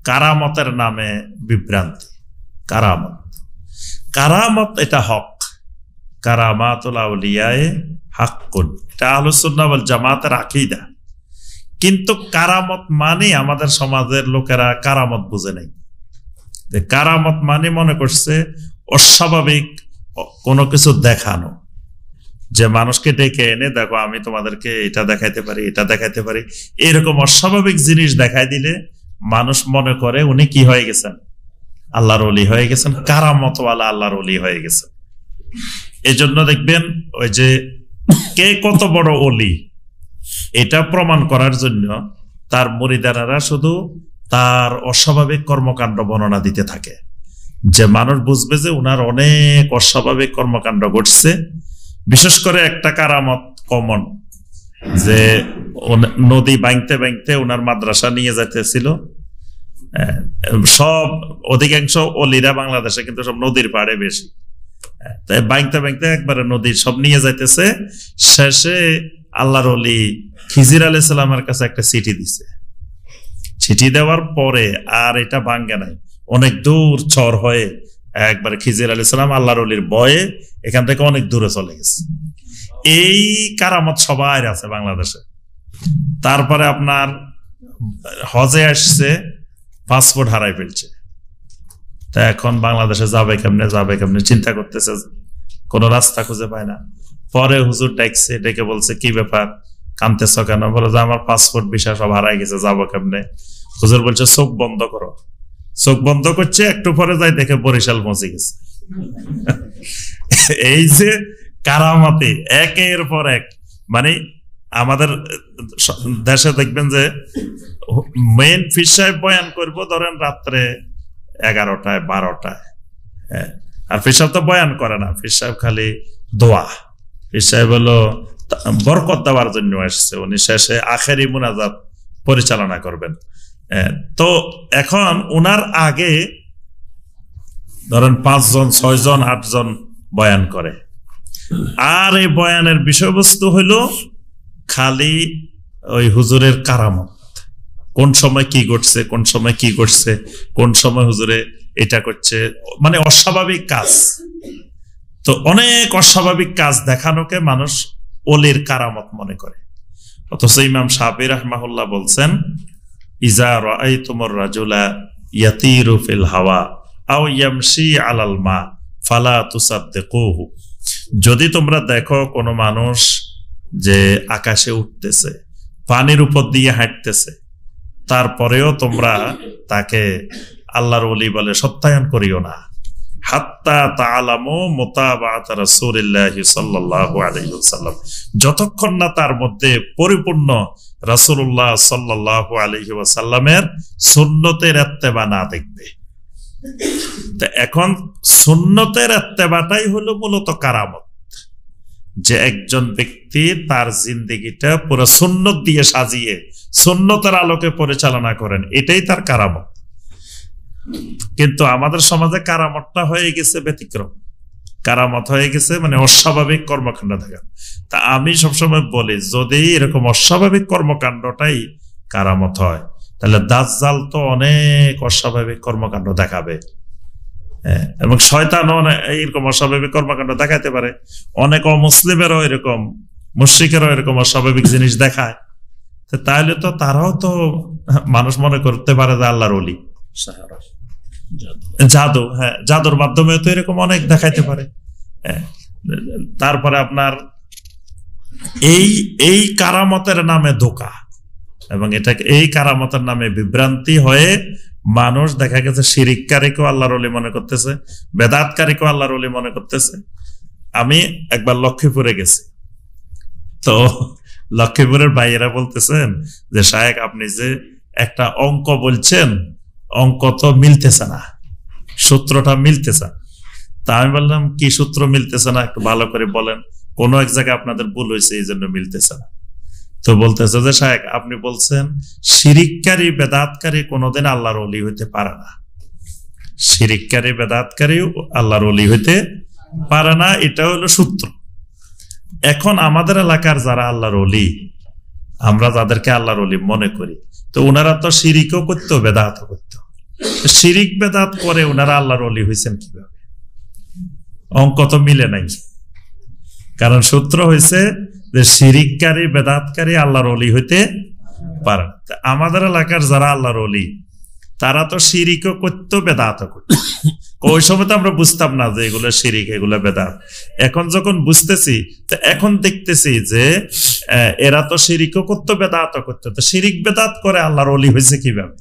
কারামতের নামে বিভ্রান্তি। কারামত, কারামত এটা হক, কারামাতুল আউলিয়ায়ে হাক্কুন, এটা আহলুস সুন্নাহ ওয়াল জামাতের আকীদা। কিন্তু কারামত মানে আমাদের সমাজের লোকেরা কারামত বুঝে নাই। কারামত মানে মনে করছে অস্বাভাবিক কোনো কিছু দেখানো, যে মানুষকে ডেকে এনে দেখো আমি তোমাদেরকে এটা দেখাইতে পারি, এটা দেখাইতে পারি, এরকম অস্বাভাবিক জিনিস দেখাই দিলে মানুষ মনে করে উনি কি হয়ে গেছেন, আল্লাহর ওলি হয়ে গেছেন, কারামতওয়ালা আল্লাহর ওলি হয়ে গেছেন। এই জন্য দেখবেন ওই যে কে কত বড় ওলি এটা প্রমাণ করার জন্য তার মুরিদানেরা শুধু তার অস্বাভাবিক কর্মকাণ্ড বর্ণনা দিতে থাকে, যে মানুষ বুঝবে যে উনার অনেক অস্বাভাবিক কর্মকাণ্ড ঘটছে। বিশেষ করে একটা কারামত কমন, যে নদী ভাঙতে ভাঙতে উনার মাদ্রাসা নিয়ে যাইতেছিল। সব অধিকাংশ ওলিরা বাংলাদেশে কিন্তু সব নদীর পাড়ে বেশি, তাই ভাঙতে ভাঙতে একবারে নদীর সব নিয়ে যাইতেছে। শেষে আল্লাহর ওলি খিজির আলাইহিস সালামের কাছে একটা চিঠি দিছে। চিঠি দেওয়ার পরে আর এটা ভাঙ্গে নাই, অনেক দূর চর হয়ে একবার খিজির আলাইহিস সালাম আল্লাহর ওলির ভয়ে এখান থেকে অনেক দূরে চলে গেছে। এই কারামত সবাই আছে বাংলাদেশে। তারপরে আপনার হজে আসছে, পাসপোর্ট হারাই ফেলছে, তা এখন বাংলাদেশে যাবে কেমনে চিন্তা করতেছে, কোনো রাস্তা খুঁজে পায় না। পরে হুজুর ডাকছে, ডেকে বলছে কি ব্যাপার, কাঁদতেছ কেন? বলে যে আমার পাসপোর্ট ভিসা সব হারাই গেছে, যাবো কেমনে? হুজুর বলছে চোখ বন্ধ করো। চোখ বন্ধ করছে, একটু পরে যাই দেখে বরিশাল পৌঁছে গেছে। এই যে কারামতে একের পর এক, মানে আমাদের দেশে দেখবেন যে মেইন ফির সাহেব বয়ান করবো ধরেন রাত্রে 11টায় 12টায়, আর ফির সাহেব তো বয়ান করে না, ফির সাহেব খালি দোয়া। ফির সাহেব হলো বরকত দেওয়ার জন্য আসছে, উনি শেষে আখেরি মুনাজাত পরিচালনা করবেন। তো এখন উনার আগে ধরেন 5 জন 6 জন 8 জন বয়ান করে, আর এই বয়ানের বিষয়বস্তু হইল খালি ওই হুজুরের কারামত, কোন সময় কি ঘটছে, কোন সময় কি ঘটছে, কোন সময় হুজুরে এটা করছে, মানে অস্বাভাবিক কাজ। তো অনেক অস্বাভাবিক কাজ দেখানোকে মানুষ ওলির কারামত মনে করে। অথচ ইমাম শাফিঈ রাহমাহুল্লাহ বলছেন, ইজা রাআইতুমুর রাজুলা ইয়াতিরু ফিল হাওয়া আও ইয়ামশি আলাল মা ফালা তুসাদ্দিকুহু, যদি তোমরা দেখো কোনো মানুষ যে আকাশে উঠতেছে, পানির উপর দিয়ে হাঁটতেছে, তারপরেও তোমরা তাকে আল্লাহর ওলি বলে সত্যায়ন করিও না। হাত্তা তাআলামু মুতাবাআত রাসূলিল্লাহি সাল্লাল্লাহু আলাইহি ওয়াসাল্লাম, যতক্ষণ না তার মধ্যে পরিপূর্ণ রাসূলুল্লাহ সাল্লাল্লাহু আলাইহি ওয়াসাল্লামের সুন্নতের ইত্তেবা না দেখবে। তো এখন সুন্নতের ইত্তেবাটাই হলো মূলত কারামত, যে একজন ব্যক্তি তার জিন্দেগিটা পুরো সুন্নত দিয়ে সাজিয়ে সুন্নতের আলোকে পরিচালনা করেন, এটাই তার কারামত। কিন্তু আমাদের সমাজে কারামতটা হয়ে গেছে ব্যতিক্রম, কারামত হয়ে গেছে মানে অস্বাভাবিক কর্মকাণ্ড দেখা। তা আমি সবসময় বলি, যদি এরকম অস্বাভাবিক কর্মকাণ্ডটাই কারামত হয়, তাহলে দাজ্জাল তো অনেক অস্বাভাবিক কর্মকাণ্ড দেখাবে, এবং শয়তানও এইরকম অস্বাভাবিক কর্মকাণ্ড দেখাতে পারে। অনেক অমুসলিমেরও এরকম, মুশরিকেরও এরকম অস্বাভাবিক জিনিস দেখায়। তাহলে তো তারাও তো মানুষ মনে করতে পারে যে আল্লাহর ওলি। জাদু, হ্যাঁ, জাদুর মাধ্যমে তো এরকম অনেক দেখাইতে পারে। তারপরে আপনার এই কারামতের নামে ধোঁকা, এবং এটাকে এই কারামতের নামে বিভ্রান্তি হয়ে মানুষ দেখা গেছে শিরিককারীকেও আল্লাহর ওলি মনে করতেছে, বেদাতকারীকেও আল্লাহর ওলি মনে করতেছে। আমি একবার লক্ষ্মীপুরে গেছি, তো লক্ষ্মীপুরের ভাইয়েরা বলতেছেন যে শায়েখ আপনি যে একটা অঙ্ক বলছেন, অঙ্ক তো মিলতেছে না, সূত্রটা মিলতেছে। তা আমি বললাম কি সূত্র মিলতেছে না, একটু ভালো করে বলেন, কোন এক জায়গায় আপনাদের ভুল হয়েছে এই জন্য মিলতেছে না। তো বলতেছে যে শায়েখ আপনি বলছেন শিরিককারী বেদাতকারী কোনোদিন আল্লাহর ওলি হইতে পারে না, শিরিককারী বেদাতকারী আল্লাহর ওলি হইতে পারে না, এটা হলো সূত্র। এখন আমাদের এলাকার যারা আল্লাহর ওলি, আমরা যাদেরকে আল্লাহর ওলি মনে করি, তো ওনারা তো শিরিকও করতো, বেদাতও করতো। শিরিক বেদাত করে ওনারা আল্লাহর ওলি হয়েছেন কিভাবে? অঙ্ক তো মিলে নাই, কারণ সূত্র হয়েছে যে শিরিককারী বেদাতকারী আল্লাহর ওলি হইতে পারে না। আমাদের এলাকার যারা আল্লাহর ওলি, তারা তো শিরিকও করতো, বেদাতও করতো। ওই সময় তো আমরা বুঝতাম না যে এগুলো শিরিক, এগুলো বেদাত। এখন যখন বুঝতেছি, তো এখন দেখতেছি যে এরা তো শিরিকও করতো, বেদাতও করতো। তো শিরিক বেদাত করে আল্লাহর ওলি হয়েছে কিভাবে?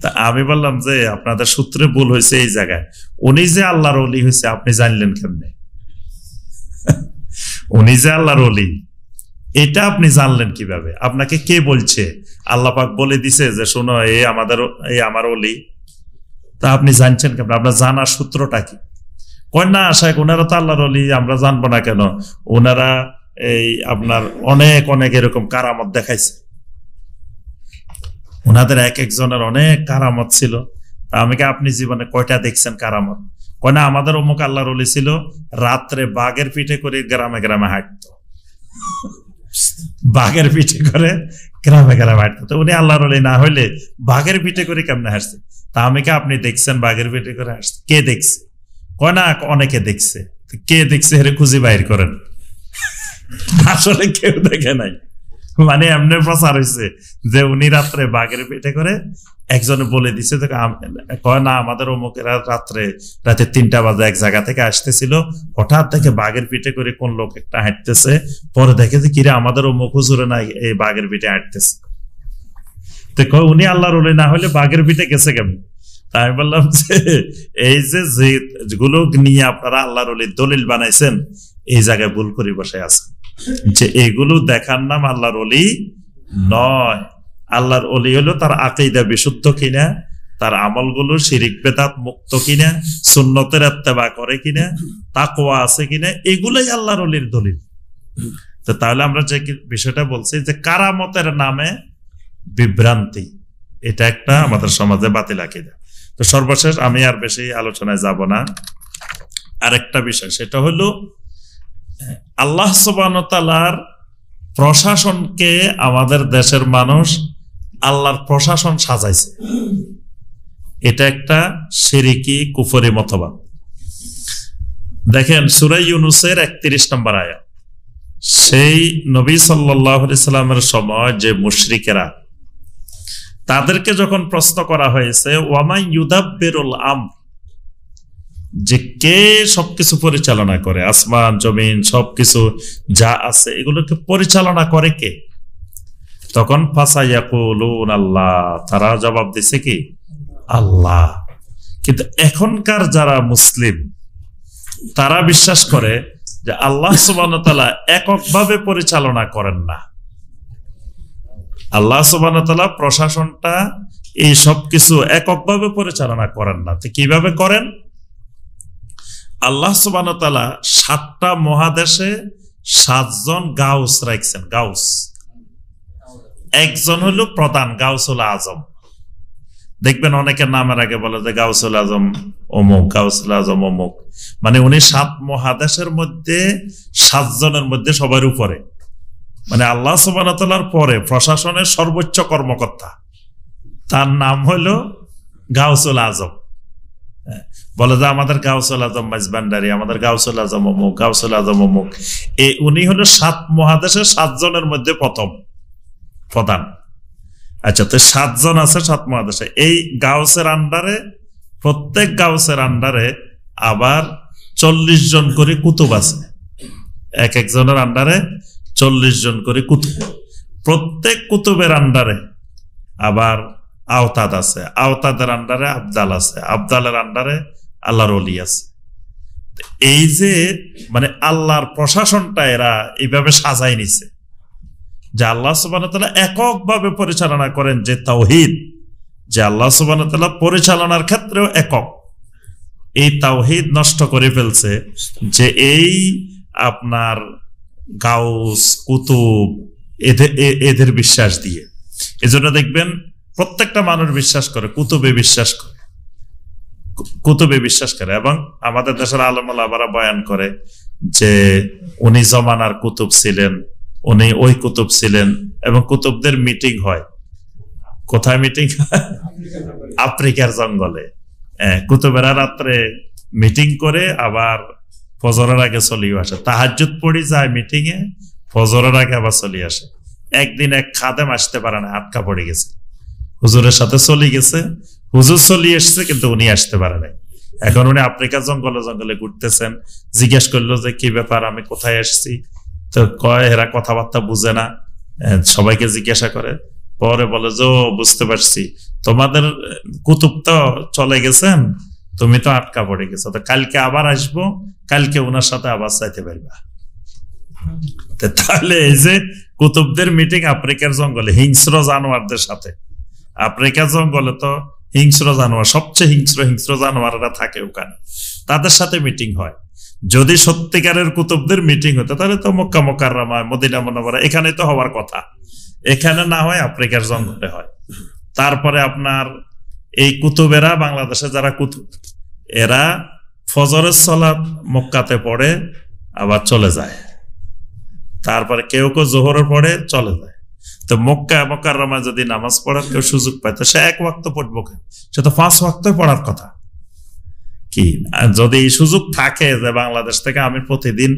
তা আমি বললাম যে আপনাদের সূত্রে ভুল হয়েছে এই জায়গায়। উনি যে আল্লাহর ওলি হয়েছে আপনি জানলেন কেমনে? উনি যে আল্লাহর ওলি এটা আপনি জানলেন কিভাবে? আপনাকে কে বলছে? আল্লাহ পাক বলে দিছে যে শোনো, আমার ওলি। তা আপনি জানছেন কেমন? আপনার জানার সূত্রটা কি? কয় না আশায় ওনারা তো আল্লাহর ওলি, আমরা জানবো না কেন? ওনারা আপনার অনেক অনেক এরকম কারামত দেখাইছে, ওনাদের এক একজনের অনেক কারামত ছিল। আমাকে আপনি জীবনে কয়টা দেখছেন কারামত? কয় না আমাদের অমুক আল্লাহর ওলি ছিল, রাত্রে বাঘের পিঠে করে গ্রামে গ্রামে হাঁটতো, বাঘের পিঠে করে গ্রামে গ্রামে হাঁটতো। তো উনি আল্লাহর ওলি না হইলে বাঘের পিঠে করে কেমনে হাঁটছে? তা আমাকে আপনি দেখছেন বাঘের পিঠে করে হাঁটছে? কে দেখছে? কয় না অনেকে দেখছে। কে দেখছে হেরে খুঁজে বাইর করেন। আসলে কেউ দেখে নাই, মানে এমনি প্রচার হয়েছে যে উনি রাত্রে বাঘের পিঠে করে, একজনে বলে দিছে। কয় না আমাদের অমুকেরা রাতে 3টা বাজে এক জায়গা থেকে আসতেছিল, হঠাৎ দেখে বাঘের পিঠে করে কোন লোক একটা হাঁটতেছে, পরে দেখে যে কিরে আমাদের অমুক হুজুরে না এই বাঘের পিঠে হাঁটতেছে। তো কয় উনি আল্লাহর ওলি না হলে বাঘের পিঠে গেছে কেমন? তাই আমি বললাম যে এই যেগুলো নিয়ে আপনারা আল্লাহর ওলির দলিল বানাইছেন, এই জায়গায় ভুল করে বসে আছে। যে এগুলো দেখার নাম আল্লাহর ওলি নয়। আল্লাহর ওলি হলো তার আকীদা বিশুদ্ধ কিনা, তার আমলগুলো শিরিক বেদাত মুক্ত কিনা, সুন্নতের ইত্তেবা করে কিনা, তাকওয়া আছে কিনা, এগুলাই আল্লাহর ওলির দলিল। তো তাহলে আমরা যে বিষয়টা বলছি যে কারামতের নামে বিভ্রান্তি, এটা একটা আমাদের সমাজে বাতিল আকীদা। তো সর্বশেষ আমি আর বেশি আলোচনায় যাব না। আরেকটা বিষয়, সেটা হলো আল্লাহ সুবহানাহু ওয়া তাআলার প্রশাসনকে আমাদের দেশের মানুষ আল্লাহর প্রশাসন সাজাইছে। এটা একটা শিরকি কুফরি মতবাদ। দেখেন সূরা ইউনূসের 31 নম্বর আয়াত, সেই নবী সাল্লাল্লাহু আলাইহি সাল্লামের সময় যে মুশরিকেরা, তাদেরকে যখন প্রশ্ন করা হয়েছে ওয়ামা ইউদাব্বিরুল আমর, যে কে সবকিছু পরিচালনা করে, আসমান জমিন সবকিছু যা আছে এগুলোকে পরিচালনা করে কে? তখন ফাসায়াকুলুন আল্লাহ, তারা জবাব দিছে কি? আল্লাহ। কিন্তু এখনকার যারা মুসলিম তারা বিশ্বাস করে যে আল্লাহ সুবহানাহু ওয়া তাআলা এককভাবে পরিচালনা করেন না। আল্লাহ সুবহানাহু ওয়া তাআলা প্রশাসনটা এই সবকিছু এককভাবে পরিচালনা করেন না। তো কিভাবে করেন? আল্লাহ সুবহানাহু ওয়া তাআলা 7টা মহাদেশে 7 জন গাউস রাখছেন। গাউস, একজন হলো প্রধান, গাউসুল আজম। দেখবেন অনেকের নামের আগে বলে যে গাউসুল আজম অমুক, গাউসুল আজম অমুক। মানে উনি 7 মহাদেশের মধ্যে 7 জনের মধ্যে সবার উপরে, মানে আল্লাহ সুবহানাহু ওয়া তাআলার পরে প্রশাসনের সর্বোচ্চ কর্মকর্তা। তার নাম হলো গাউসুল আজম। বলে যে আমাদের গাউসুল আজম মাইজবান্ডারি, আমাদের গাউসুল আজম অমুক, গাউসুল আজম অমুক। উনি হলো 7 মহাদেশের 7 জনের মধ্যে প্রধান। আচ্ছা, তো 7 জন আছে 7 মহাদেশে। এই গাউসের আন্ডারে, প্রত্যেক গাউসের আন্ডারে আবার 40 জন করে কুতুব আছে। এক একজনের আন্ডারে 40 জন করে কুতুব। প্রত্যেক কুতুবের আন্ডারে আবার আওতাদ আছে, আওতাদের আন্ডারে আবদাল আছে, আবদালের আন্ডারে আল্লাহর ওলি আছে। এই যে মানে আল্লাহর প্রশাসনটা এরা এইভাবে সাজাই নিছে যে আল্লাহ সুবহানাহু ওয়া তাআলা এককভাবে পরিচালনা করেন। যে তাওহীদ, যে আল্লাহ সুবহানাহু ওয়া তাআলা পরিচালনার ক্ষেত্রেও একক, এই তাওহীদ নষ্ট করে ফেলছে। যে এই আপনার গাউস কুতুব এদের বিশ্বাস দিয়ে, এজন্য দেখবেন প্রত্যেকটা মানুষ বিশ্বাস করে, কুতুবে বিশ্বাস করে। এবং আমাদের দেশের আলেম ওলামারা বয়ান করে যে উনি জমানার কুতুব ছিলেন, উনি ওই কুতুব ছিলেন। এবং কুতুবদের মিটিং হয় কোথায়? মিটিং আফ্রিকার জঙ্গলে। কুতুবেরা রাত্রে মিটিং করে আবার ফজরের আগে চলিয়ে আসে, তাহাজ্জুদ পড়ি যায় মিটিং এ, ফজরের আগে আবার চলিয়ে আসে। একদিন এক খাদেম আসতে পারে না, আটকা পড়ে গেছে। হুজুরের সাথে চলে গেছে, হুজুর চলে এসছে কিন্তু উনি আসতে পারে নাই। এখন উনি আফ্রিকার জঙ্গলে জঙ্গলে ঘুরতেছেন। জিজ্ঞেস করলো যে কি ব্যাপার, আমি কোথায় আসছি? তো কয় এরা কথাবার্তা বুঝে না, সবাইকে জিজ্ঞাসা করে। পরে বলে যে বুঝতে পারছি, তোমাদের কুতুব তো চলে গেছেন, তুমি তো আটকা পড়ে গেছো, তো কালকে আবার আসবো, কালকে ওনার সাথে আবার চাইতে পারবা। তাহলে এই যে কুতুবদের মিটিং আফ্রিকার জঙ্গলে হিংস্র জানোয়ারদের সাথে, আফ্রিকার জঙ্গলে তো হিংস্র জানোয়ার, সবচেয়ে হিংস্র জানোয়াররা থাকে ওখানে, তাদের সাথে মিটিং হয়। যদি সত্যিকারের কুতুবদের মিটিং হতো তাহলে তো মক্কা মুকাররমা, মদিনা মুনাওয়ারা এখানে তো হওয়ার কথা, এখানে না হয় আফ্রিকার জঙ্গলে হয়। তারপরে আপনার এই কুতুবেরা, বাংলাদেশে যারা কুতুব, এরা ফজরের সালাত মক্কাতে পড়ে আবার চলে যায়, তারপরে কেউ কেউ জোহরের পড়ে চলে যায়। তো মক্কা মুকাররমা যদি নামাজ পড়ার কেউ সুযোগ পায় তো সে এক ওয়াক্ত পড়বো কেন? সে তো 5 ওয়াক্ত পড়ার কথা। কি যদি এই সুযোগ থাকে যে বাংলাদেশ থেকে আমি প্রতিদিন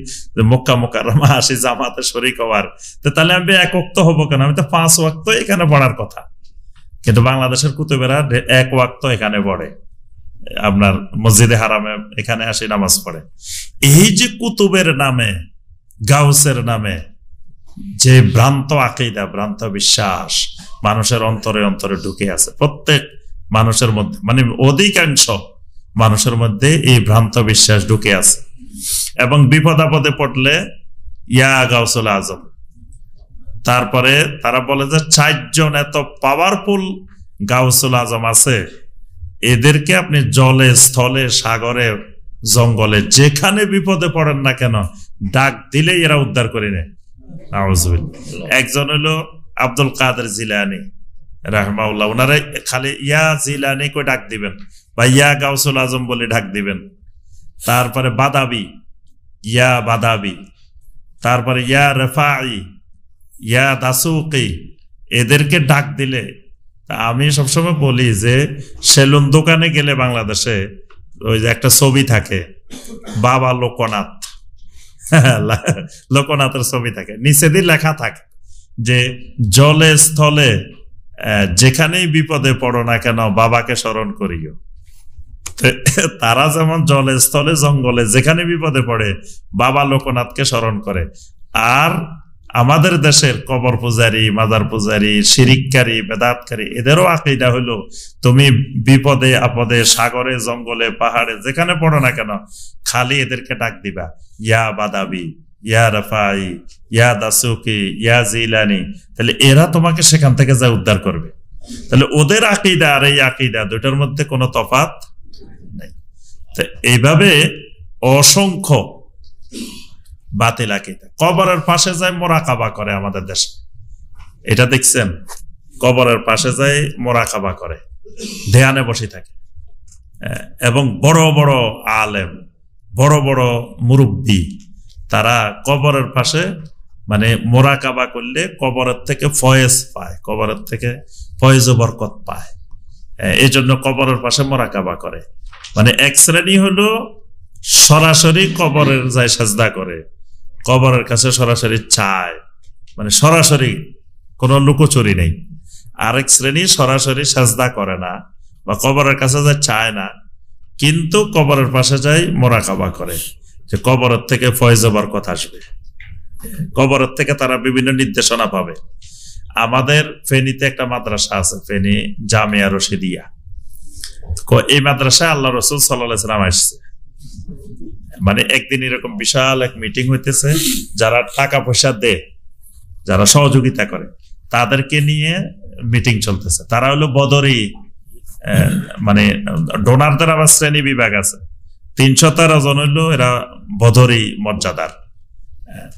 মক্কা মুকাররমা আসি জামাতে শরীক হওয়ার, তো তাহলে আমি এক ওয়াক্ত হবো কেন? আমি তো 5 ওয়াক্ত এখানে পড়ার কথা। কিন্তু বাংলাদেশের কুতুবেরা এক ওয়াক্ত এখানে পড়ে, আপনার মসজিদে হারামে এখানে আসি নামাজ পড়ে। এই যে কুতুবের নামে, গাউসের নামে যে ভ্রান্ত আকীদা, ভ্রান্ত বিশ্বাস মানুষের অন্তরে অন্তরে ঢুকে আছে, প্রত্যেক মানুষের মধ্যে, মানে অধিকাংশ মানুষের মধ্যে এই ভ্রান্ত বিশ্বাস ঢুকে আছে। এবং বিপদ আপদে পড়লে ইয়া গাউসুল আজম, তারপরে তারা বলে যে 4 জন এত পাওয়ারফুল গাউসুল আজম আছে, এদেরকে আপনি জলে, স্থলে, সাগরে, জঙ্গলে যেখানে বিপদে পড়েন না কেন ডাক দিলে এরা উদ্ধার করে নেয়। একজন হলো আব্দুল কাদের জিলানী রাহমাহুল্লাহ, ওনারা খালি ইয়া জিলানী করে ডাক দিবেন বা ইয়া গাউসুল আজম বলে ডাক দিবেন। তারপরে বাদাবি, ইয়া বাদাবি, তারপরে ইয়া রেফাই, ইয়া দাসুকি, এদেরকে ডাক দিলে, আমি সবসময় বলি যে সেলুন দোকানে গেলে বাংলাদেশে ওই যে একটা ছবি থাকে, বাবা লোকনাথ, লোকনাথের ছবি থাকে, নিচে দিয়ে লেখা থাকে যে জলে স্থলে যেখানেই বিপদে পড়ো না কেন বাবাকে স্মরণ করিও। তারা যেমন জলে, স্থলে, জঙ্গলে যেখানে বিপদে পড়ে বাবা লোকনাথকে স্মরণ করে। আর আমাদের দেশের কবর পূজারী, মাজার পূজারী, শিরিককারী, বেদাতকারী, এদেরও আকীদা হলো তুমি বিপদে আপদে, সাগরে, জঙ্গলে, পাহাড়ে যেখানে পড়ো না কেন খালি এদেরকে ডাক দিবা, ইয়া বাদাবি, ইয়া রাফাই, ইয়া দাসুকি, ইয়া জিলানি। তাহলে এরা তোমাকে সেখান থেকে যা উদ্ধার করবে। তাহলে ওদের আকীদা আর এই আকীদা দুটার মধ্যে কোনো তফাৎ নেই। এইভাবে অসংখ্য বাতিল আকীদা। কবরের পাশে যায় মোরাকাবা করে আমাদের দেশে, এটা দেখছেন? কবরের পাশে যায় মোরাকাবা করে, ধ্যানে বসে থাকে। এবং বড় বড় আলেম, বড় বড় মুরব্বী, তারা কবরের পাশে মানে মোরাকাবা করলে কবরের থেকে ফয়েজ পায়, কবরের থেকে ফয়েজ ও বরকত পায়। এই জন্য কবরের পাশে মোরাকাবা করে। মানে এক শ্রেণী হলো সরাসরি কবরের যায় সাজদা করে, কবরের কাছে সরাসরি চায়, মানে সরাসরি কোনো লুকোচুরি নেই। আরেক শ্রেণী সরাসরি সাজদা করে না বা কবরের কাছে যায় চায় না, কিন্তু কবরের পাশে যায় মোরাকাবা করে যে কবরের থেকে ফয়েজ ও বরকত আসবে, কবরের থেকে তারা বিভিন্ন নির্দেশনা পাবে। আমাদের ফেনীতে একটা মাদ্রাসা আছে, ফেনী জামিয়া রশিদিয়া। এই মাদ্রাসায় আল্লাহ রাসূল সাল্লাল্লাহু আলাইহি ওয়াসাল্লাম আসছে। মানে একদিন এরকম বিশাল এক মিটিং হইতেছে, যারা টাকা পয়সা দেয়, যারা সহযোগিতা করে, তাদেরকে নিয়ে মিটিং চলতেছে। তারা হলো বদরি, মানে ডোনারদের আবার শ্রেণী বিভাগ আছে। 313 জন হইলো এরা বদরি মর্যাদার।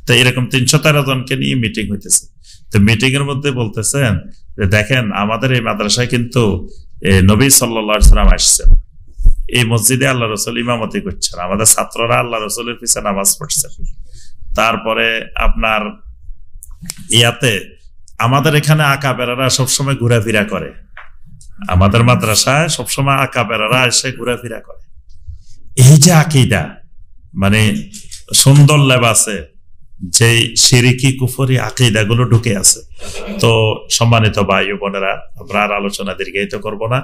তো এরকম 313 জনকে নিয়ে মিটিং হইতেছে। তো মিটিং এর মধ্যে বলতেছেন যে দেখেন, আমাদের এই মাদ্রাসায় কিন্তু নবী সাল্লাল্লাহু আলাইহি ওয়াসাল্লাম আসছেন, এই মসজিদে আল্লাহ রাসূল ইমামতি করছেন, আমাদের ছাত্ররা আল্লাহ রাসূলের পিছনে নামাজ পড়ছেন। তারপরে আপনার ইয়াতে আমাদের এখানে আকাবেরারা সবসময় ঘোরাফেরা করে, আমাদের মাদ্রাসায় সবসময় আকাবেরারা এসে ঘোরাফেরা করে। এই যে আকীদা, মানে সুন্দর লেবাসে যে শিরকি কুফরি আকীদাগুলো ঢুকে আছে। তো সম্মানিত ভাই ও বোনেরা, আমরা আর আলোচনা দীর্ঘায়িত করব না।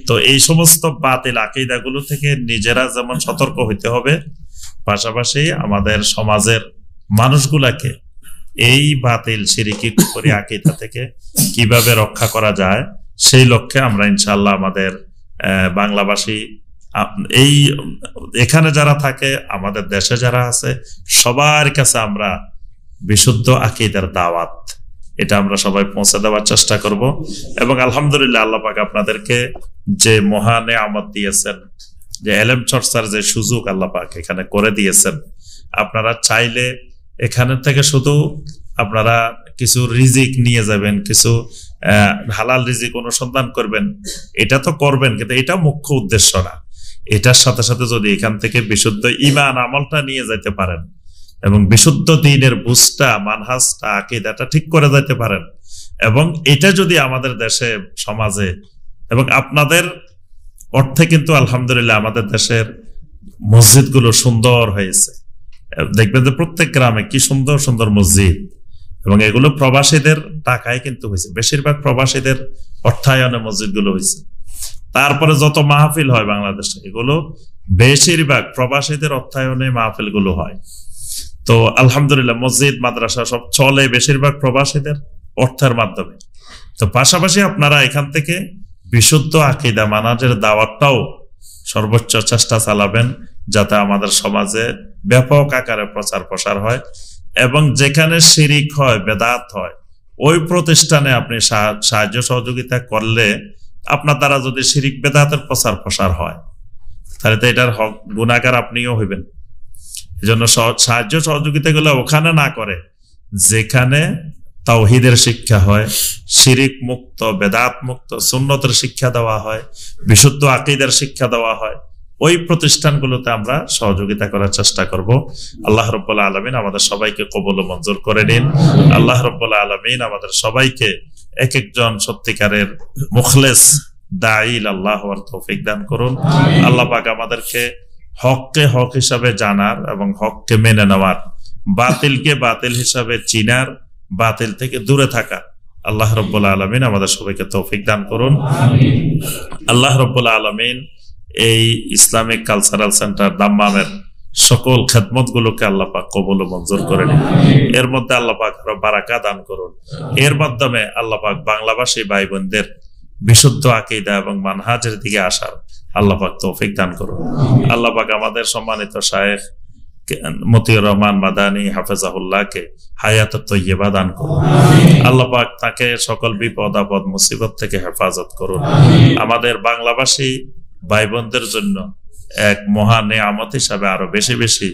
তো এই সমস্ত বাতিল আকীদাগুলো থেকে নিজেরা যেমন সতর্ক হইতে হবে, পাশাপাশি আমাদের সমাজের মানুষগুলাকে এই বাতিল শিরকি কুফরি আকীদা থেকে কিভাবে রক্ষা করা যায় সেই লক্ষ্যে আমরা ইনশাআল্লাহ আমাদের বাংলাভাষী এই এখানে যারা থাকে, আমাদের দেশে যারা আছে, সবার কাছে আমরা বিশুদ্ধ আকীদার দাওয়াত এটা আমরা সবাই পৌঁছে দেওয়ার চেষ্টা করব। এবং আলহামদুলিল্লাহ আল্লাহ পাক আপনাদেরকে যে মহা নেয়ামত দিয়েছেন, যে এলেম চর্চার যে সুযোগ আল্লাহ পাক এখানে করে দিয়েছেন, আপনারা চাইলে এখানে থেকে শুধু আপনারা কিছু রিজিক নিয়ে যাবেন, কিছু হালাল রিজিক অনুসন্ধান করবেন, এটা তো করবেন, কিন্তু এটা মুখ্য উদ্দেশ্য না। এটার সাথে সাথে যদি এখান থেকে বিশুদ্ধ ঈমান আমলটা নিয়ে যেতে পারেন এবং বিশুদ্ধ দ্বীনের বুঝটা, মানহাজটা, আকীদাটা ঠিক করে যেতে পারেন, এবং এটা যদি আমাদের দেশে সমাজে এবং আপনাদের অর্থে কিন্তু আলহামদুলিল্লাহ আমাদের দেশের মসজিদগুলো সুন্দর হয়েছে। দেখবেন যে প্রত্যেক গ্রামে কি সুন্দর সুন্দর মসজিদ, এবং এগুলো প্রবাসীদের টাকায় কিন্তু হয়েছে, বেশিরভাগ প্রবাসীদের অর্থায়নে মসজিদগুলো হয়েছে। তারপরে যত মাহফিল হয় বাংলাদেশে, এগুলো বেশিরভাগ প্রবাসীদের অর্থায়নে মাহফিল গুলো হয়। তো আলহামদুলিল্লাহ মসজিদ মাদ্রাসা সব চলে বেশিরভাগ প্রবাসীদের অর্থের মাধ্যমে। তো পাশাপাশি আপনারা এখান থেকে বিশুদ্ধ আকীদা মানহাজের দাওয়াতটাও সর্বোচ্চ চেষ্টা চালাবেন, যাতে আমাদের সমাজে ব্যাপক আকারে প্রচার প্রসার হয়, এবং যেখানে শিরিক হয়, বেদাত হয়, ওই প্রতিষ্ঠানে আপনি সাহায্য সহযোগিতা করলে, আপনার দ্বারা যদি শিরিক বেদাতের প্রচার প্রসার হয়, তাহলে তো এটার গুনাহগার আপনিও হইবেন। এই জন্য সাহায্য সহযোগিতা গুলো ওখানে না করে, যেখানে তাওহীদের শিক্ষা হয়, শিরিক মুক্ত, বেদাত মুক্ত, সুন্নতের শিক্ষা দেওয়া হয়, বিশুদ্ধ আকীদার শিক্ষা দেওয়া হয়, ওই প্রতিষ্ঠানগুলোতে আমরা সহযোগিতা করার চেষ্টা করব। আল্লাহ রাব্বুল আলামিন আমাদের সবাইকে কবুল ও মঞ্জুর করে নিন। আল্লাহ রাব্বুল আলামিন আমাদের সবাইকে এক একজন সত্যিকারের মুখলেস দাঈল আল্লাহ হওয়ার তৌফিক দান করুন। আল্লাহ পাক আমাদেরকে হককে হক হিসাবে জানার এবং হককে মেনে নেওয়ার, বাতিলকে বাতিল হিসাবে চিনার, বাতিল থেকে দূরে থাকার আল্লাহ রাব্বুল আলামিন আমাদের সবাইকে তৌফিক দান করুন। আল্লাহ রাব্বুল আলামিন এই ইসলামিক কালচারাল সেন্টার দাম্মামের সকল খেদমত গুলোকে আল্লাহ পাক কবুল ও মঞ্জুর করে নিন। এর মধ্যে আল্লাহ পাক আরো বারাকা দান করুন। এর মাধ্যমে আল্লাহ পাক বাংলাভাষী ভাই বোনদের বিশুদ্ধ আকীদা এবং মানহাজের দিকে আসার আল্লাহ পাক তৌফিক দান করুন। আল্লাহ পাক আমাদের সম্মানিত শায়েখ মতিউর রহমান মাদানী হাফেজাহুল্লাহকে হায়াত তৈয়বা দান করুন। আল্লাহ পাক তাকে সকল বিপদ আপদ মুসিবত থেকে হেফাজত করুন। আমাদের বাংলাভাষী ভাই বোনদের জন্য এক মহা নেয়ামত হিসাবে আরো বেশি বেশি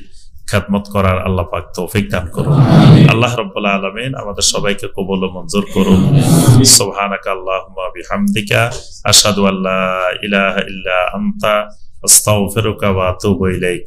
খেদমত করার আল্লাহ পাক তৌফিক দান করুন। আল্লাহ রাব্বুল আলামিন আমাদের সবাইকে কবুল ও মঞ্জুর করুন। সুবহানাকা আল্লাহুম্মা বিহামদিকা আশহাদু আল্লা ইলাহা ইল্লা আনতা আস্তাগফিরুকা ওয়া আতুবু ইলাইক।